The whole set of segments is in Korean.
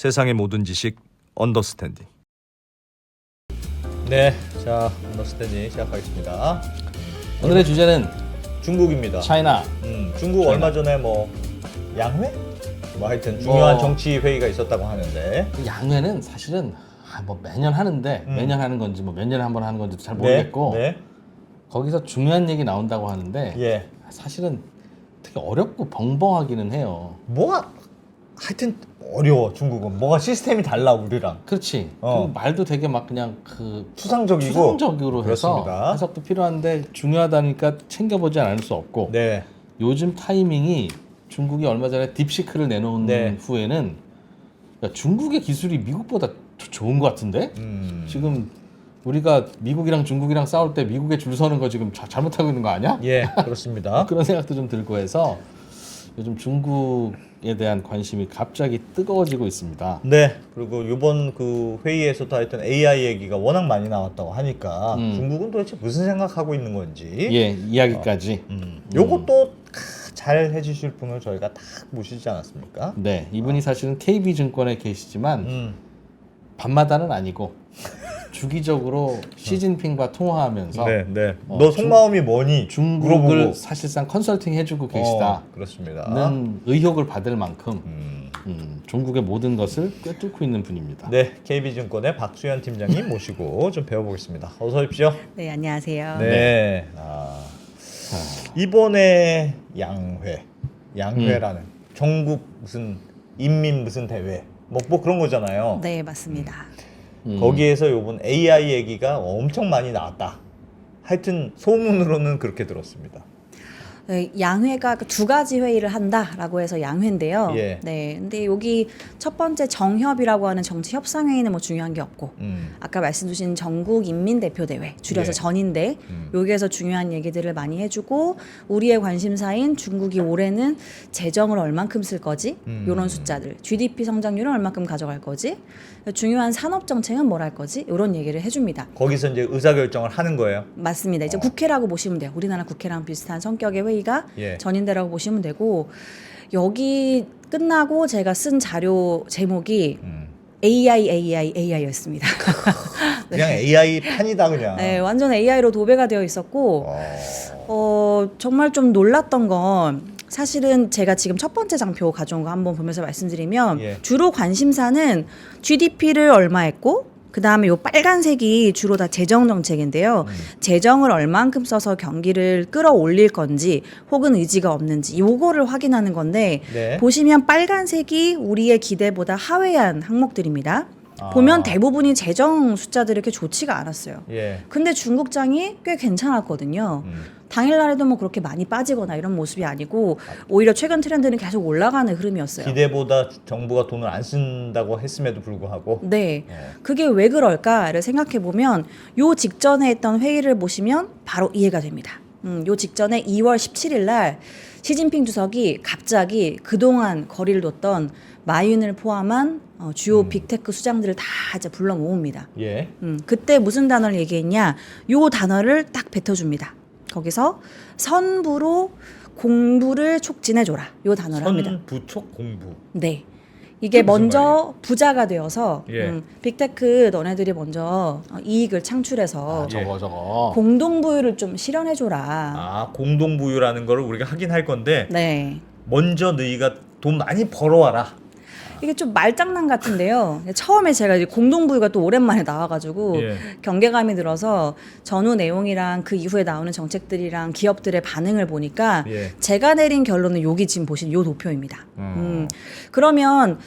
세상의 모든 지식 언더스탠딩. 네, 자 언더스탠딩 시작하겠습니다. 오늘의 주제는 중국입니다. 차이나. 중국 차이나. 얼마 전에 양회? 하여튼 중요한 정치 회의가 있었다고 하는데. 양회는 사실은 매년 하는데 매년 하는 건지 몇 년에 한 번 하는 건지 잘 네, 모르겠고 네. 거기서 중요한 얘기 나온다고 하는데 예. 사실은 되게 어렵고 벙벙하기는 해요. 하여튼 어려워. 중국은 뭐가 시스템이 달라 우리랑. 그렇지. 그리고 말도 되게 그냥 추상적으로 해서 그렇습니다. 해석도 필요한데 중요하다니까 챙겨보지 않을 수 없고. 네. 요즘 타이밍이 중국이 얼마 전에 딥시크를 내놓은 네. 후에는 중국의 기술이 미국보다 좋은 것 같은데? 지금 우리가 미국이랑 중국이랑 싸울 때 미국에 줄 서는 거 지금 잘못하고 있는 거 아니야? 예, 그렇습니다. 그런 생각도 좀 들고 해서 요즘 중국에 대한 관심이 갑자기 뜨거워지고 있습니다. 네. 그리고 이번 그 회의에서도 하여튼 AI 얘기가 워낙 많이 나왔다고 하니까 중국은 도대체 무슨 생각하고 있는 건지. 예, 이야기까지. 요것도 잘 해주실 분을 저희가 딱 모시지 않았습니까? 네, 이분이 사실은 KB증권에 계시지만 밤마다는 아니고 주기적으로 시진핑과 통화하면서 네. 너 속마음이 뭐니? 중국을 물어보고. 사실상 컨설팅 해주고 계시다는 그렇습니다. 의혹을 받을 만큼 중국의 모든 것을 꿰뚫고 있는 분입니다. 네, KB증권의 박수현 팀장님 모시고 좀 배워보겠습니다. 어서 오십시오. 네, 안녕하세요. 네. 이번에 양회라는 전국 무슨 인민 무슨 대회 뭐 그런 거잖아요. 네, 맞습니다. 거기에서 요번 AI 얘기가 엄청 많이 나왔다. 하여튼 소문으로는 그렇게 들었습니다. 네, 양회가 두 가지 회의를 한다라고 해서 양회인데요. 예. 네, 근데 여기 첫 번째 정협이라고 하는 정치 협상 회의는 중요한 게 없고, 아까 말씀 주신 전국 인민대표대회 줄여서 예. 전인대 여기에서 중요한 얘기들을 많이 해주고 우리의 관심사인 중국이 올해는 재정을 얼만큼 쓸 거지, 이런 숫자들, GDP 성장률은 얼만큼 가져갈 거지, 중요한 산업 정책은 뭘 할 거지, 이런 얘기를 해줍니다. 거기서 이제 의사결정을 하는 거예요. 맞습니다. 이제 국회라고 보시면 돼요. 우리나라 국회랑 비슷한 성격의 회의가 예. 전인대라고 보시면 되고, 여기 끝나고 제가 쓴 자료 제목이 AI였습니다. 그냥 AI 판이다 그냥. 네, 완전 AI로 도배가 되어 있었고, 정말 좀 놀랐던 건 사실은 제가 지금 첫 번째 장표 가져온 거 한번 보면서 말씀드리면 예. 주로 관심사는 GDP를 얼마 했고, 그 다음에 요 빨간색이 주로 다 재정 정책인데요. 재정을 얼만큼 써서 경기를 끌어올릴 건지 혹은 의지가 없는지 요거를 확인하는 건데, 네. 보시면 빨간색이 우리의 기대보다 하회한 항목들입니다. 보면 대부분이 재정 숫자들이 이렇게 좋지가 않았어요. 예. 근데 중국장이 꽤 괜찮았거든요. 당일날에도 그렇게 많이 빠지거나 이런 모습이 아니고 오히려 최근 트렌드는 계속 올라가는 흐름이었어요. 기대보다 정부가 돈을 안 쓴다고 했음에도 불구하고. 네. 그게 왜 그럴까를 생각해 보면 요 직전에 했던 회의를 보시면 바로 이해가 됩니다. 요 직전에 2월 17일 날 시진핑 주석이 갑자기 그동안 거리를 뒀던 마윈을 포함한 주요 빅테크 수장들을 다 이제 불러 모읍니다. 예. 그때 무슨 단어를 얘기했냐? 요 단어를 딱 뱉어줍니다. 거기서 선부로 공부를 촉진해줘라. 요 단어를 합니다. 선부촉 공부. 네. 이게 무슨 먼저 부자가 되어서 예. 빅테크 너네들이 먼저 이익을 창출해서 저거. 공동부유를 좀 실현해줘라. 공동부유라는 거를 우리가 하긴 할 건데 네. 먼저 너희가 돈 많이 벌어와라. 이게 좀 말장난 같은데요. 처음에 제가 이제 공동부유가 또 오랜만에 나와가지고 예. 경계감이 들어서 전후 내용이랑 그 이후에 나오는 정책들이랑 기업들의 반응을 보니까 예. 제가 내린 결론은 여기 지금 보시는 요 도표입니다. 그러면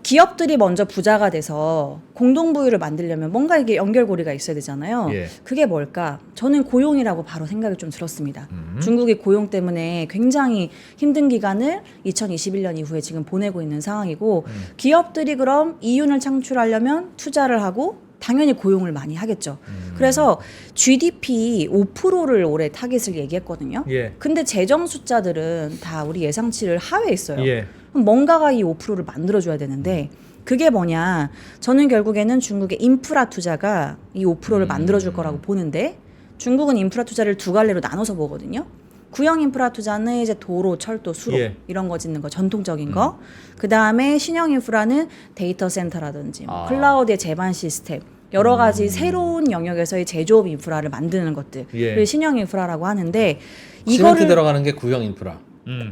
기업들이 먼저 부자가 돼서 공동부유를 만들려면 뭔가 이게 연결고리가 있어야 되잖아요. 예. 그게 뭘까? 저는 고용이라고 바로 생각이 좀 들었습니다. 중국이 고용 때문에 굉장히 힘든 기간을 2021년 이후에 지금 보내고 있는 상황이고, 기업들이 그럼 이윤을 창출하려면 투자를 하고 당연히 고용을 많이 하겠죠. 그래서 GDP 5%를 올해 타깃을 얘기했거든요. 예. 근데 재정 숫자들은 다 우리 예상치를 하회했어요. 예. 그럼 뭔가가 이 5%를 만들어줘야 되는데, 그게 뭐냐? 저는 결국에는 중국의 인프라 투자가 이 5%를 만들어줄 거라고 보는데, 중국은 인프라 투자를 두 갈래로 나눠서 보거든요. 구형 인프라 투자는 이제 도로, 철도, 수로 예. 이런 거 짓는 거 전통적인 거. 그 다음에 신형 인프라는 데이터 센터라든지 뭐 클라우드의 제반 시스템. 여러 가지 새로운 영역에서의 제조업 인프라를 만드는 것들을 예. 신형 인프라라고 하는데 시멘트 이거를 들어가는 게 구형 인프라,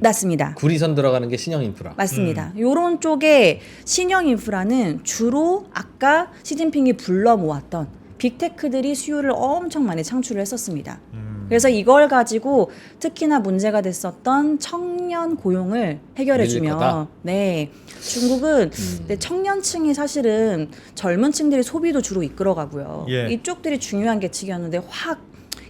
맞습니다. 구리선 들어가는 게 신형 인프라. 맞습니다. 요런 쪽에 신형 인프라는 주로 아까 시진핑이 불러 모았던 빅테크들이 수요를 엄청 많이 창출을 했었습니다. 그래서 이걸 가지고 특히나 문제가 됐었던 청년 고용을 해결해 밀릴 거다? 주면 네. 중국은 네, 청년층이 사실은 젊은 층들이 소비도 주로 이끌어가고요. 예. 이쪽들이 중요한 계층이었는데 확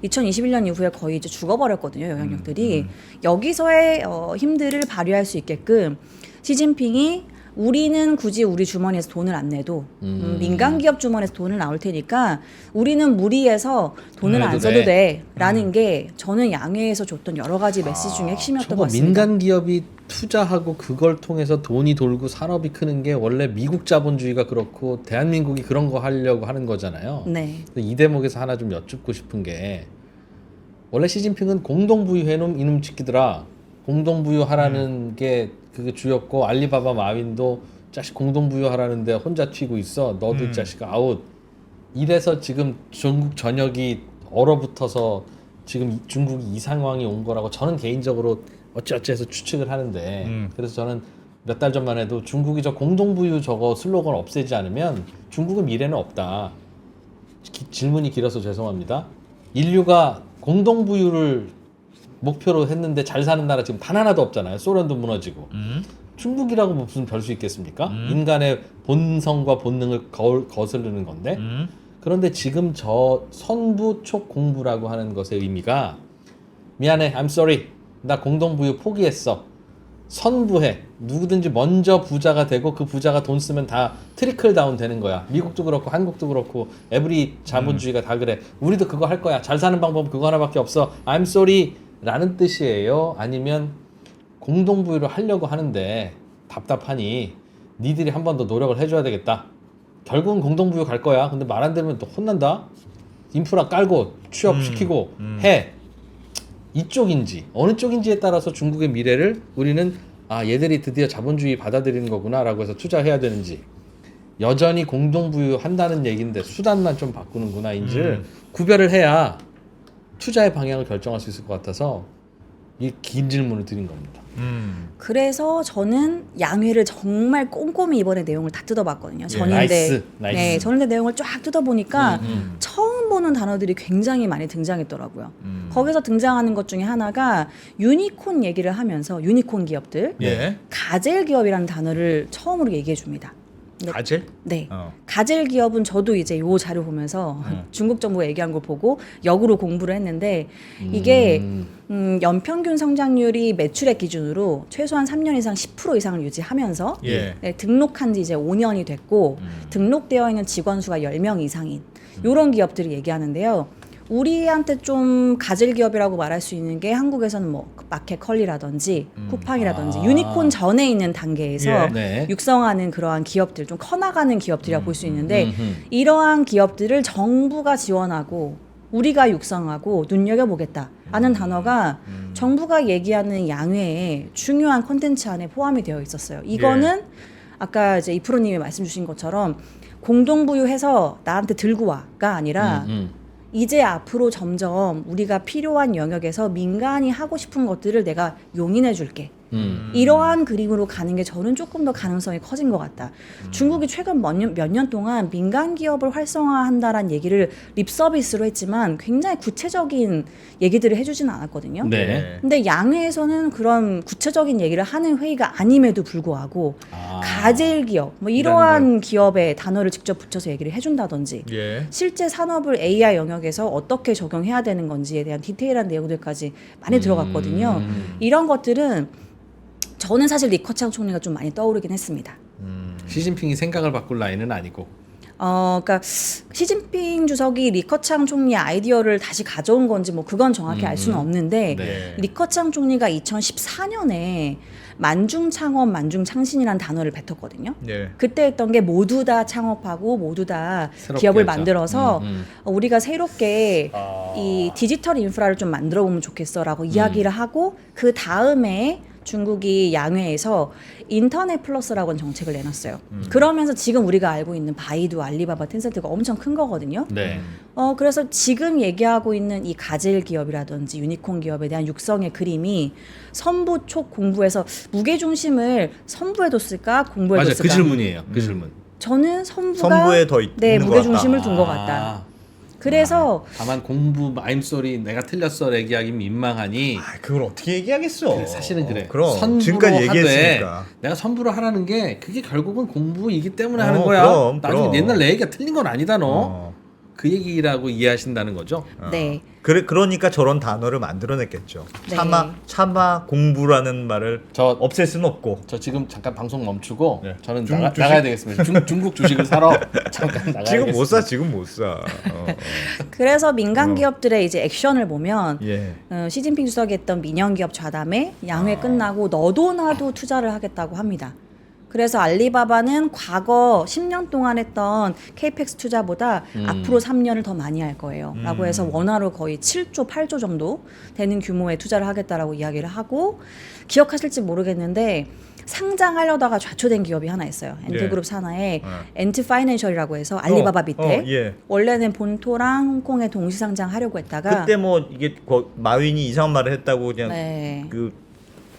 2021년 이후에 거의 이제 죽어버렸거든요. 영향력들이. 여기서의 힘들을 발휘할 수 있게끔 시진핑이 우리는 굳이 우리 주머니에서 돈을 안 내도 민간 기업 주머니에서 돈을 나올 테니까 우리는 무리해서 돈을 안 해도 써도 돼. 돼라는 게 저는 양회에서 줬던 여러 가지 메시지 중에 핵심이었던 것 저거 같습니다. 민간 기업이 투자하고 그걸 통해서 돈이 돌고 산업이 크는 게 원래 미국 자본주의가 그렇고 대한민국이 그런 거 하려고 하는 거잖아요. 네. 이 대목에서 하나 좀 여쭙고 싶은 게 원래 시진핑은 공동부유해놓은 이놈 새끼들아 공동부유하라는 게 그게 주였고 알리바바 마윈도 자식 공동부유하라는데 혼자 튀고 있어 너도 자식 아웃 이래서 지금 중국 전역이 얼어붙어서 지금 중국이 이 상황이 온 거라고 저는 개인적으로 어찌어찌해서 추측을 하는데 그래서 저는 몇 달 전만 해도 중국이 저 공동부유 저거 슬로건 없애지 않으면 중국은 미래는 없다. 질문이 길어서 죄송합니다. 인류가 공동부유를 목표로 했는데 잘 사는 나라 지금 단 하나도 없잖아요. 소련도 무너지고. 중국이라고 무슨 별 수 있겠습니까? 인간의 본성과 본능을 거스르는 건데. 그런데 지금 저 선부 촉공부라고 하는 것의 의미가 미안해, I'm sorry. 나 공동부유 포기했어. 선부해. 누구든지 먼저 부자가 되고 그 부자가 돈 쓰면 다 트리클 다운 되는 거야. 미국도 그렇고 한국도 그렇고 에브리 자본주의가 다 그래. 우리도 그거 할 거야. 잘 사는 방법은 그거 하나밖에 없어. I'm sorry. 라는 뜻이에요? 아니면 공동부유를 하려고 하는데 답답하니 니들이 한 번 더 노력을 해줘야 되겠다. 결국은 공동부유 갈 거야. 근데 말 안 들으면 또 혼난다. 인프라 깔고 취업시키고 해. 이쪽인지 어느 쪽인지에 따라서 중국의 미래를 우리는 아 얘들이 드디어 자본주의 받아들이는 거구나 라고 해서 투자해야 되는지 여전히 공동부유 한다는 얘기인데 수단만 좀 바꾸는구나 인지를 구별을 해야 투자의 방향을 결정할 수 있을 것 같아서 이 긴 질문을 드린 겁니다. 그래서 저는 양회를 정말 꼼꼼히 이번에 내용을 다 뜯어봤거든요. 전인대, 나이스. 네, 전인대 내용을 쫙 뜯어보니까 처음 보는 단어들이 굉장히 많이 등장했더라고요. 거기서 등장하는 것 중에 하나가 유니콘 얘기를 하면서 유니콘 기업들, 예. 가젤 기업이라는 단어를 처음으로 얘기해 줍니다. 가젤? 네. 가젤 기업은 저도 이제 요 자료 보면서 중국 정부가 얘기한 걸 보고 역으로 공부를 했는데 이게 연평균 성장률이 매출액 기준으로 최소한 3년 이상 10% 이상을 유지하면서 예. 네, 등록한 지 이제 5년이 됐고 등록되어 있는 직원 수가 10명 이상인 요런 기업들을 얘기하는데요. 우리한테 좀 가젤 기업이라고 말할 수 있는 게 한국에서는 뭐 마켓컬리라든지 쿠팡이라든지 유니콘 전에 있는 단계에서 예. 네. 육성하는 그러한 기업들 좀 커나가는 기업들이라고 볼 수 있는데 이러한 기업들을 정부가 지원하고 우리가 육성하고 눈여겨보겠다라는 단어가 정부가 얘기하는 양회에 중요한 콘텐츠 안에 포함이 되어 있었어요. 이거는 아까 이제 이프로님이 말씀 주신 것처럼 공동부유해서 나한테 들고 와가 아니라 이제 앞으로 점점 우리가 필요한 영역에서 민간이 하고 싶은 것들을 내가 용인해 줄게. 이러한 그림으로 가는 게 저는 조금 더 가능성이 커진 것 같다. 중국이 최근 몇 년 동안 민간 기업을 활성화한다라는 얘기를 립 서비스로 했지만 굉장히 구체적인 얘기들을 해주지는 않았거든요. 네. 근데 양회에서는 그런 구체적인 얘기를 하는 회의가 아님에도 불구하고 가젤 기업, 뭐 이러한 기업의 단어를 직접 붙여서 얘기를 해준다든지 예. 실제 산업을 AI 영역에서 어떻게 적용해야 되는 건지에 대한 디테일한 내용들까지 많이 들어갔거든요. 이런 것들은 저는 사실 리커창 총리가 좀 많이 떠오르긴 했습니다. 시진핑이 생각을 바꿀 나이는 아니고 그러니까 시진핑 주석이 리커창 총리 아이디어를 다시 가져온 건지 뭐 그건 정확히 알 수는 없는데 네. 리커창 총리가 2014년에 만중창업, 만중창신이라는 단어를 뱉었거든요. 예. 그때 했던 게 모두 다 창업하고 모두 다 새롭게 기업을 하자. 만들어서 우리가 새롭게 이 디지털 인프라를 좀 만들어 보면 좋겠어라고 이야기를 하고 그 다음에 중국이 양회에서 인터넷 플러스라고 정책을 내놨어요. 그러면서 지금 우리가 알고 있는 바이두, 알리바바, 텐센트가 엄청 큰 거거든요. 네. 그래서 지금 얘기하고 있는 이 가젤 기업이라든지 유니콘 기업에 대한 육성의 그림이 선부 촉 공부에서 무게 중심을 선부에 뒀을까 공부에 맞아요. 뒀을까? 그 질문이에요. 그 질문. 저는 선부가 선부에 더 네, 있는 무게 것 같다. 중심을 둔 것 같다. 그래서 다만 공부 마임소리 내가 틀렸어 얘기하기 민망하니 아, 그걸 어떻게 얘기하겠어? 그래, 사실은 그래. 그럼 선부로 지금까지 하되 얘기했으니까. 내가 선부로 하라는 게 그게 결국은 공부이기 때문에 어, 하는 거야. 그럼, 나중에 그럼. 옛날 내 얘기가 틀린 건 아니다 너. 어. 그 얘기라고 이해하신다는 거죠. 네. 그러니까 저런 단어를 만들어냈겠죠. 네. 차마 공부라는 말을 저- 없앨 수는 없고. 저 지금 잠깐 방송 멈추고 네. 저는 중국 주식? 나가야 되겠습니다. 중국 주식을 사러 잠깐 나가야 지금 되겠습니다. 못 사, 지금 못 사. 그래서 민간 기업들의 이제 액션을 보면 예. 시진핑 주석이 했던 민영 기업 좌담회 양회 끝나고 너도 나도 투자를 하겠다고 합니다. 그래서 알리바바는 과거 10년 동안 했던 케이펙스 투자보다 앞으로 3년을 더 많이 할 거예요. 라고 해서 원화로 거의 7조, 8조 정도 되는 규모의 투자를 하겠다라고 이야기를 하고 기억하실지 모르겠는데 상장하려다가 좌초된 기업이 하나 있어요. 엔트그룹 산하에 엔트 파이낸셜이라고 해서 알리바바 밑에 예. 원래는 본토랑 홍콩에 동시 상장하려고 했다가 그때 뭐 이게 마윈이 이상한 말을 했다고 그냥 네. 그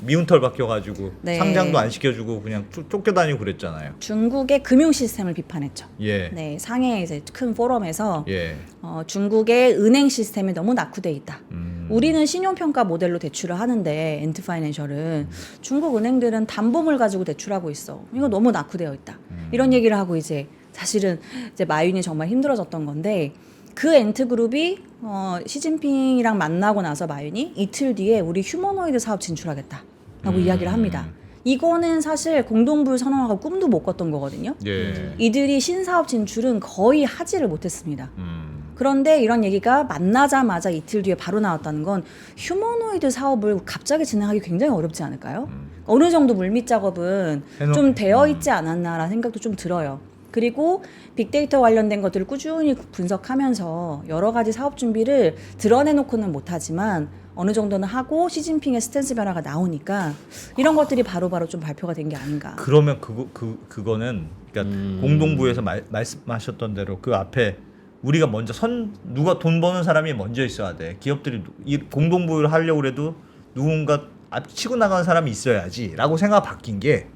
미운 털 박혀가지고 네. 상장도 안 시켜주고 그냥 쫓겨다니고 그랬잖아요. 중국의 금융 시스템을 비판했죠. 예. 네, 상해 이제 큰 포럼에서 예. 중국의 은행 시스템이 너무 낙후돼 있다. 음. 우리는 신용평가 모델로 대출을 하는데 엔트 파이낸셜은 중국 은행들은 담보물 가지고 대출하고 있어. 이거 너무 낙후되어 있다. 이런 얘기를 하고 이제 사실은 이제 마윈이 정말 힘들어졌던 건데 그 엔트그룹이 시진핑이랑 만나고 나서 마윈이 이틀 뒤에 우리 휴머노이드 사업 진출하겠다라고 이야기를 합니다. 이거는 사실 공동부유 선언하고 꿈도 못 꿨던 거거든요. 예. 이들이 신사업 진출은 거의 하지를 못했습니다. 음. 그런데 이런 얘기가 만나자마자 이틀 뒤에 바로 나왔다는 건 휴머노이드 사업을 갑자기 진행하기 굉장히 어렵지 않을까요? 어느 정도 물밑 작업은 좀 되어 있지 않았나라는 생각도 좀 들어요. 그리고 빅데이터 관련된 것들을 꾸준히 분석하면서 여러 가지 사업 준비를 드러내놓고는 못하지만 어느 정도는 하고 시진핑의 스탠스 변화가 나오니까 이런 것들이 바로바로 좀 발표가 된 게 아닌가. 그러면 그거는 그러니까 공동부에서 말씀하셨던 대로 그 앞에 우리가 먼저 누가 돈 버는 사람이 먼저 있어야 돼. 기업들이 이 공동부유를 하려고 그래도 누군가 앞 치고 나가는 사람이 있어야지라고 생각 바뀐 게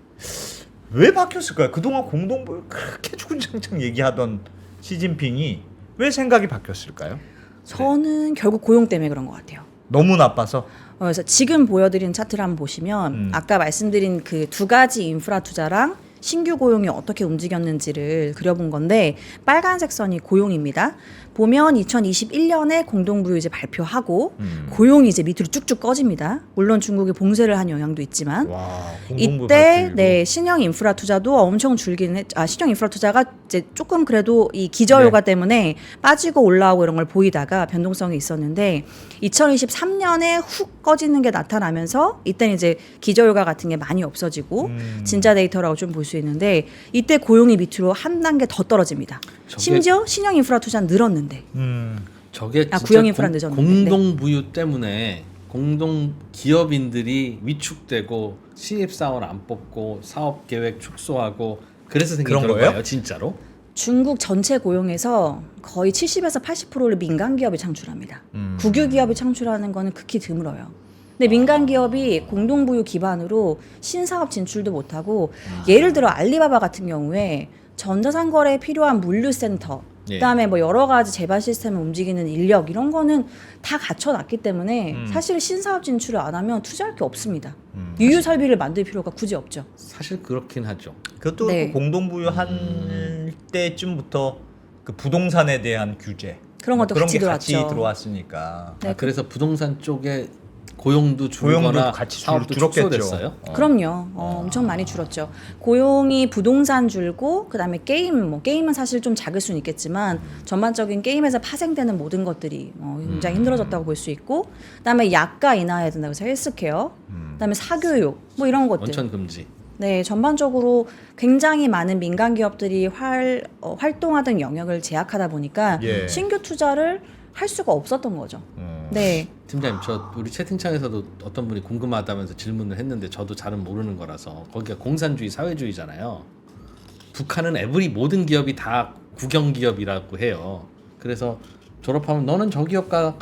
왜 바뀌었을까요? 그동안 공동부유 그렇게 주구장창 얘기하던 시진핑이 왜 생각이 바뀌었을까요? 저는 결국 고용 때문에 그런 것 같아요. 너무 나빠서. 그래서 지금 보여드린 차트를 한번 보시면 아까 말씀드린 그 두 가지 인프라 투자랑 신규 고용이 어떻게 움직였는지를 그려본 건데 빨간색 선이 고용입니다. 보면 2021년에 공동부유 이제 발표하고 고용이 이제 밑으로 쭉쭉 꺼집니다. 물론 중국이 봉쇄를 한 영향도 있지만 와, 공동부유 이때 발표이고. 네 신형 인프라 투자도 엄청 줄기는 신형 인프라 투자가 이제 조금 그래도 이 기저효과 때문에 빠지고 올라오고 이런 걸 보이다가 변동성이 있었는데 2023년에 훅 꺼지는 게 나타나면서 이때는 이제 기저효과 같은 게 많이 없어지고 진짜 데이터라고 좀 볼 수 있는데 이때 고용이 밑으로 한 단계 더 떨어집니다. 심지어 신형 인프라 투자는 늘었는데 저게 진짜 구형 인프라 늦었는데. 공동부유 때문에 공동 기업인들이 위축되고 신입사원 안 뽑고 사업 계획 축소하고 그래서 생긴 그런 그런 거예요? 거예요, 진짜로? 중국 전체 고용에서 거의 70에서 80%를 민간 기업이 창출합니다. 국유 기업이 창출하는 거는 극히 드물어요. 근데 민간 기업이 공동부유 기반으로 신사업 진출도 못하고 예를 들어 알리바바 같은 경우에 전자상거래에 필요한 물류센터 예. 그다음에 뭐 여러 가지 재반 시스템을 움직이는 인력 이런 거는 다 갖춰놨기 때문에 사실 신사업 진출을 안 하면 투자할 게 없습니다. 유유 설비를 만들 필요가 굳이 없죠. 사실 그렇긴 하죠. 그것도 네. 그 공동부유 할 때쯤부터 그 부동산에 대한 규제 그런 것도 그런 같이 게 같이 들어왔죠. 들어왔으니까 네, 그래서 부동산 쪽에 고용도 고용도 줄거나 같이 사업도 줄었겠죠. 축소됐어요. 그럼요. 엄청 많이 줄었죠. 고용이 부동산 줄고 그다음에 게임은 사실 좀 작을 수는 있겠지만 전반적인 게임에서 파생되는 모든 것들이 굉장히 힘들어졌다고 볼 수 있고 그다음에 약가 인하해야 된다고 해서 헬스케어 그다음에 사교육 뭐 이런 것들 원천 금지. 네, 전반적으로 굉장히 많은 민간 기업들이 활동하던 영역을 제약하다 보니까 예. 신규 투자를 할 수가 없었던 거죠. 네. 팀장님, 저 우리 채팅창에서도 어떤 분이 궁금하다면서 질문을 했는데 저도 잘은 모르는 거라서 거기가 공산주의 사회주의잖아요. 북한은 모든 기업이 다 국영 기업이라고 해요. 그래서 졸업하면 너는 저 기업 가.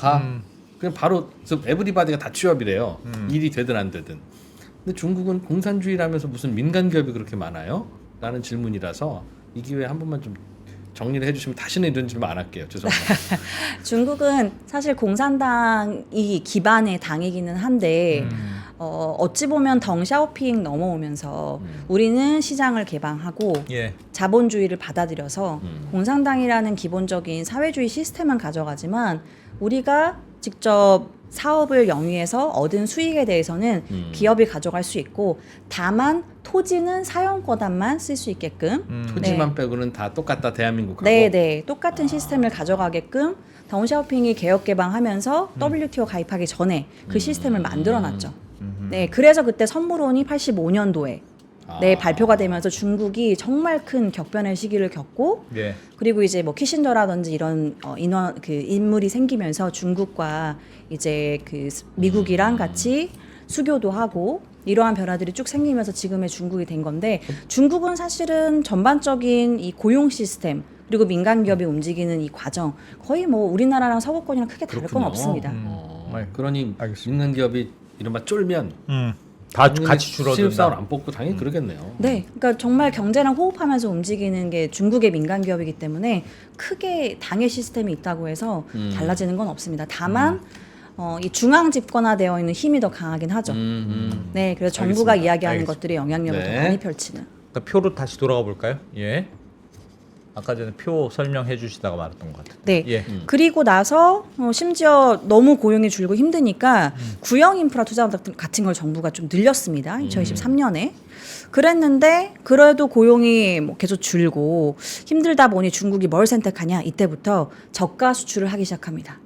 그냥 바로 에브리바디가 다 취업이래요. 일이 되든 안 되든. 근데 중국은 공산주의라면서 무슨 민간 기업이 그렇게 많아요? 라는 질문이라서 이 기회에 한 번만 좀 정리를 해주시면 다시는 이런 질문 안 할게요. 죄송합니다. 중국은 사실 공산당이 기반의 당이기는 한데 어찌 보면 덩샤오핑 넘어오면서 우리는 시장을 개방하고 예. 자본주의를 받아들여서 공산당이라는 기본적인 사회주의 시스템은 가져가지만 우리가 직접 사업을 영위해서 얻은 수익에 대해서는 기업이 가져갈 수 있고 다만 토지는 사용권단만 쓸 수 있게끔 토지만 빼고는 다 똑같다 대한민국하고. 네네 똑같은 시스템을 가져가게끔 덩샤오핑이 개혁 개방하면서 WTO 가입하기 전에 그 시스템을 만들어놨죠. 네 그래서 그때 선물원이 85년도에 네 발표가 되면서 중국이 정말 큰 격변의 시기를 겪고 예. 그리고 이제 뭐 키신저라든지 이런 인물이 생기면서 중국과 이제 그 미국이랑 같이 수교도 하고 이러한 변화들이 쭉 생기면서 지금의 중국이 된 건데 중국은 사실은 전반적인 이 고용 시스템 그리고 민간 기업이 움직이는 이 과정 거의 뭐 우리나라랑 서구권이랑 크게 다를 건 그렇군요. 없습니다. 그러니 알겠습니다. 민간 기업이 이른바 쫄면 다 같이 줄어든다. 신입사원 안 뽑고 당연히 그러겠네요. 네, 그러니까 정말 경제랑 호흡하면서 움직이는 게 중국의 민간 기업이기 때문에 크게 당의 시스템이 있다고 해서 달라지는 건 없습니다. 다만 이 중앙 집권화되어 있는 힘이 더 강하긴 하죠. 네, 그래서 정부가 알겠습니다. 이야기하는 알겠습니다. 것들이 영향력을 더 네. 많이 펼치는. 그러니까 표로 다시 돌아가 볼까요? 예. 아까 전에 표 설명해 주시다가 말았던 것 같아요. 네. 예. 그리고 나서 심지어 너무 고용이 줄고 힘드니까 구형 인프라 투자 같은 걸 정부가 좀 늘렸습니다. 2023년에. 그랬는데 그래도 고용이 뭐 계속 줄고 힘들다 보니 중국이 뭘 선택하냐 이때부터 저가 수출을 하기 시작합니다.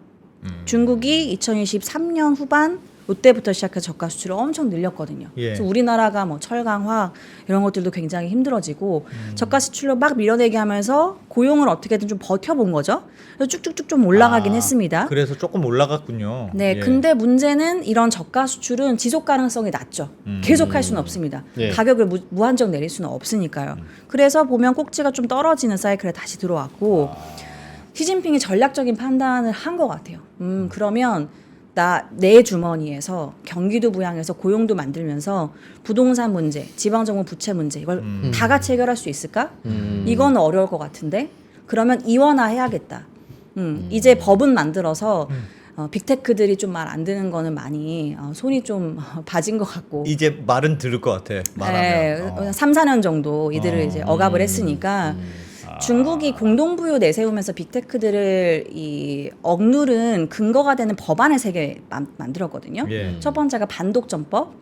중국이 2023년 후반 이때부터 시작해서 저가 수출을 엄청 늘렸거든요. 예. 그래서 우리나라가 뭐 철강, 화학 이런 것들도 굉장히 힘들어지고 저가 수출로 막 밀어내게 하면서 고용을 어떻게든 좀 버텨본 거죠. 그래서 쭉쭉쭉 좀 올라가긴 했습니다. 그래서 조금 올라갔군요. 네, 예. 근데 문제는 이런 저가 수출은 지속 가능성이 낮죠. 계속 할 수는 없습니다. 예. 가격을 무한정 내릴 수는 없으니까요. 그래서 보면 꼭지가 좀 떨어지는 사이클에 다시 들어왔고 시진핑이 전략적인 판단을 한 것 같아요. 그러면 내 주머니에서 경기도 부양해서 고용도 만들면서 부동산 문제, 지방정부 부채 문제 이걸 다 같이 해결할 수 있을까? 이건 어려울 것 같은데 그러면 이원화해야겠다. 이제 법은 만들어서 빅테크들이 좀 말 안 듣는 거는 많이 손이 좀 봐진 것 같고 이제 말은 들을 것 같아. 말하면. 네, 3, 4년 정도 이들을 이제 억압을 했으니까 중국이 공동부유 내세우면서 빅테크들을 이 억누른 근거가 되는 법안을 3개 만들었거든요. 예. 첫 번째가 반독점법,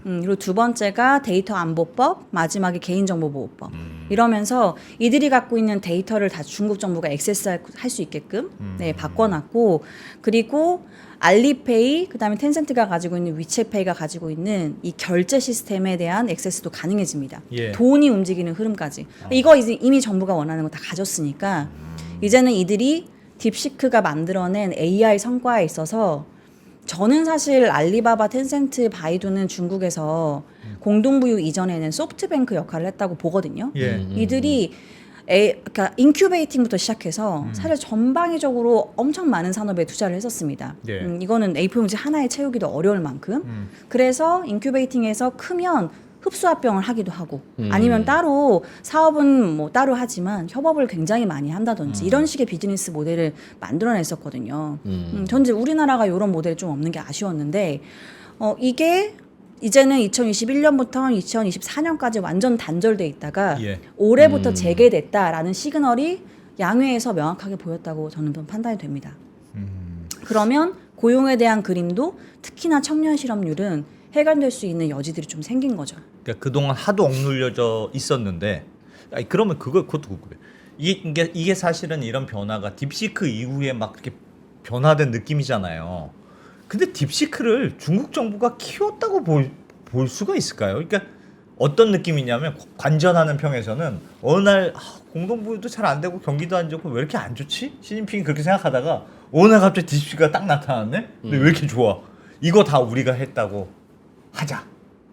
그리고 두 번째가 데이터 안보법, 마지막에 개인정보보호법. 이러면서 이들이 갖고 있는 데이터를 다 중국 정부가 액세스할 수 있게끔 네, 바꿔놨고 그리고 알리페이, 그다음에 텐센트가 가지고 있는 위챗페이가 가지고 있는 이 결제 시스템에 대한 액세스도 가능해집니다. 예. 돈이 움직이는 흐름까지. 이거 이미 정부가 원하는 거 다 가졌으니까 이제는 이들이 딥시크가 만들어낸 AI 성과에 있어서 저는 사실 알리바바, 텐센트, 바이두는 중국에서 공동부유 이전에는 소프트뱅크 역할을 했다고 보거든요. 예. 이들이 그러니까 인큐베이팅부터 시작해서 사실 전방위적으로 엄청 많은 산업에 투자를 했었습니다. 예. 이거는 A4용지 하나에 채우기도 어려울 만큼. 그래서 인큐베이팅에서 크면 흡수합병을 하기도 하고 아니면 따로 사업은 뭐 따로 하지만 협업을 굉장히 많이 한다든지 이런 식의 비즈니스 모델을 만들어냈었거든요. 전체 우리나라가 이런 모델이 좀 없는 게 아쉬웠는데 이게 이제는 2021년부터 2024년까지 완전 단절돼 있다가 예. 올해부터 재개됐다라는 시그널이 양회에서 명확하게 보였다고 저는 좀 판단이 됩니다. 그러면 고용에 대한 그림도 특히나 청년 실업률은 해결될 수 있는 여지들이 좀 생긴 거죠. 그러니까 그동안 하도 억눌려져 있었는데 아니, 그러면 그것도 궁금해. 이게 사실은 이런 변화가 딥시크 이후에 막 그렇게 변화된 느낌이잖아요. 근데 딥시크를 중국 정부가 키웠다고 볼 수가 있을까요? 그러니까 어떤 느낌이냐면 관전하는 평에서는 어느 날 공동부유도 잘 안 되고 경기도 안 좋고 왜 이렇게 안 좋지? 시진핑이 그렇게 생각하다가 오늘 갑자기 딥시크가 딱 나타났네. 근데 왜 이렇게 좋아? 이거 다 우리가 했다고 하자.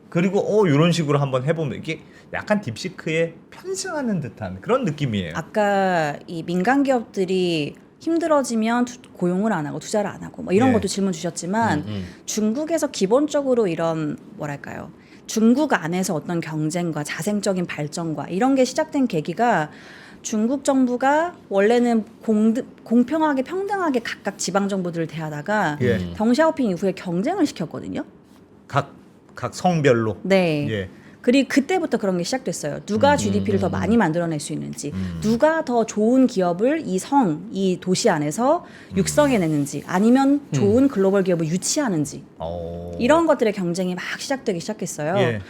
그리고 이런 식으로 한번 해보면 이게 약간 딥시크에 편승하는 듯한 그런 느낌이에요. 아까 이 민간 기업들이 힘들어지면 고용을 안 하고 투자를 안 하고 뭐 이런 예. 것도 질문 주셨지만 중국에서 기본적으로 이런 뭐랄까요? 중국 안에서 어떤 경쟁과 자생적인 발전과 이런 게 시작된 계기가 중국 정부가 원래는 공평하게 평등하게 각각 지방 정부들을 대하다가 예. 덩샤오핑 이후에 경쟁을 시켰거든요. 각 성별로. 네. 예. 그리고 그때부터 그런 게 시작됐어요. 누가 GDP를 더 많이 만들어낼 수 있는지, 누가 더 좋은 기업을 이 도시 안에서 육성해내는지, 아니면 좋은 글로벌 기업을 유치하는지 이런 것들의 경쟁이 막 시작되기 시작했어요. 예.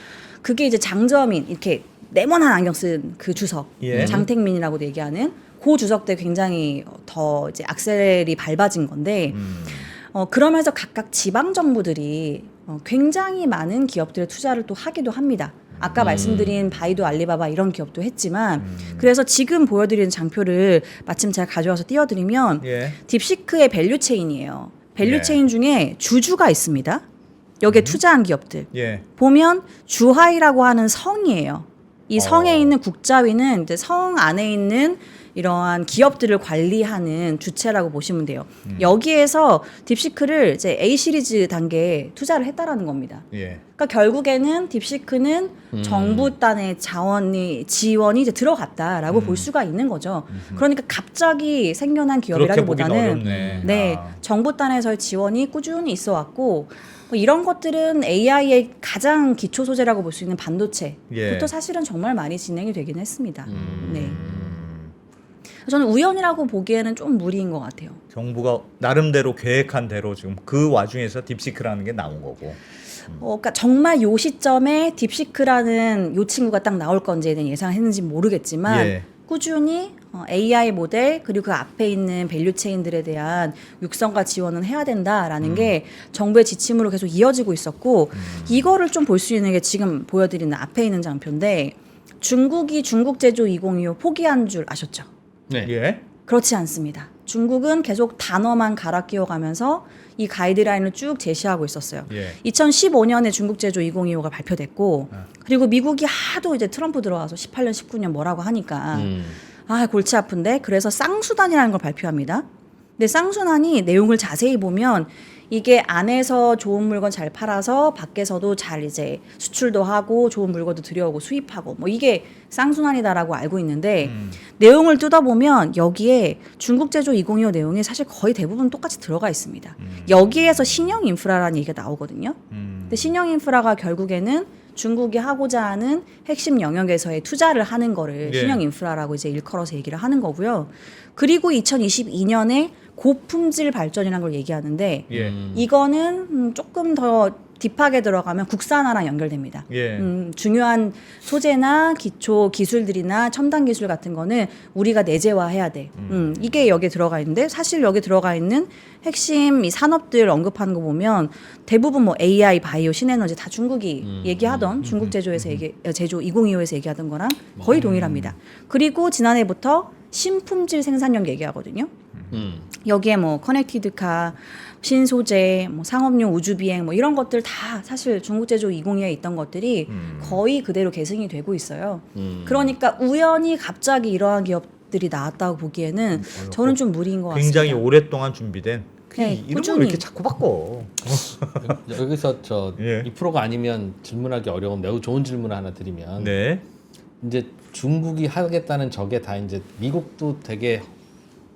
그게 이제 장저민 이렇게 네모난 안경 쓴 그 주석, 예. 장택민이라고도 얘기하는 그 주석 때 굉장히 더 이제 악셀이 밟아진 건데. 그러면서 각각 지방 정부들이 굉장히 많은 기업들의 투자를 또 하기도 합니다. 아까 말씀드린 바이두, 알리바바 이런 기업도 했지만 그래서 지금 보여드리는 장표를 마침 제가 가져와서 띄워드리면 예. 딥시크의 밸류체인이에요. 밸류체인 예. 중에 주주가 있습니다. 여기에 투자한 기업들. 예. 보면 주하이라고 하는 성이에요. 이 성에 있는 국자위는 이제 성 안에 있는 이러한 기업들을 관리하는 주체라고 보시면 돼요. 여기에서 딥시크를 이제 A 시리즈 단계에 투자를 했다라는 겁니다. 예. 그러니까 결국에는 딥시크는 정부 단의 지원이 이제 들어갔다라고 볼 수가 있는 거죠. 그러니까 갑자기 생겨난 그렇게 보기는 기업이라기보다는 어렵네. 네, 정부 단에서의 지원이 꾸준히 있어 왔고 뭐 이런 것들은 AI의 가장 기초 소재라고 볼 수 있는 반도체부터 예. 사실은 정말 많이 진행이 되긴 했습니다. 네. 저는 우연이라고 보기에는 좀 무리인 것 같아요. 정부가 나름대로 계획한 대로 지금 그 와중에서 딥시크라는 게 나온 거고. 그러니까 정말 요 시점에 딥시크라는 요 친구가 딱 나올 건지에 대한 예상을 했는지 모르겠지만 예. 꾸준히 AI 모델 그리고 그 앞에 있는 밸류체인들에 대한 육성과 지원은 해야 된다라는 게 정부의 지침으로 계속 이어지고 있었고 이거를 좀 볼 수 있는 게 지금 보여드리는 앞에 있는 장표인데 중국이 중국 제조 2025 포기한 줄 아셨죠? 네. 예. 그렇지 않습니다. 중국은 계속 단어만 갈아 끼워가면서 이 가이드라인을 쭉 제시하고 있었어요. 예. 2015년에 중국 제조 2025가 발표됐고 그리고 미국이 하도 이제 트럼프 들어와서 18년, 19년 뭐라고 하니까 골치 아픈데 그래서 쌍수단이라는 걸 발표합니다. 근데 쌍순환이 내용을 자세히 보면 이게 안에서 좋은 물건 잘 팔아서 밖에서도 잘 이제 수출도 하고 좋은 물건도 들여오고 수입하고 뭐 이게 쌍순환이다라고 알고 있는데 내용을 뜯어보면 여기에 중국 제조 2025 내용이 사실 거의 대부분 똑같이 들어가 있습니다. 여기에서 신형 인프라라는 얘기가 나오거든요. 근데 신형 인프라가 결국에는 중국이 하고자 하는 핵심 영역에서의 투자를 하는 거를 예. 신형 인프라라고 이제 일컬어서 얘기를 하는 거고요. 그리고 2022년에 고품질 발전이라는 걸 얘기하는데 예. 이거는 조금 더 딥하게 들어가면 국산화랑 연결됩니다. 예. 중요한 소재나 기초 기술들이나 첨단 기술 같은 거는 우리가 내재화해야 돼. 이게 여기에 들어가 있는데 사실 여기 들어가 있는 핵심 이 산업들 언급하는 거 보면 대부분 뭐 AI, 바이오, 신에너지 다 중국이 얘기하던 중국 제조에서 제조 2025에서 얘기하던 거랑 거의 동일합니다. 그리고 지난해부터 신품질 생산력 얘기하거든요. 여기에 뭐 커넥티드카, 신소재, 뭐 상업용 우주비행 뭐 이런 것들 다 사실 중국 제조 2025에 있던 것들이 거의 그대로 계승이 되고 있어요. 그러니까 우연히 갑자기 이러한 기업들이 나왔다고 보기에는 저는 좀 무리인 것 같습니다. 굉장히 오랫동안 준비된 네, 이런 걸 꾸준히. 왜 이렇게 자꾸 바꿔? 여기서 저 예. 이 프로가 아니면 질문하기 어려운 매우 좋은 질문을 하나 드리면 네. 이제 중국이 하겠다는 저게 다 이제 미국도 되게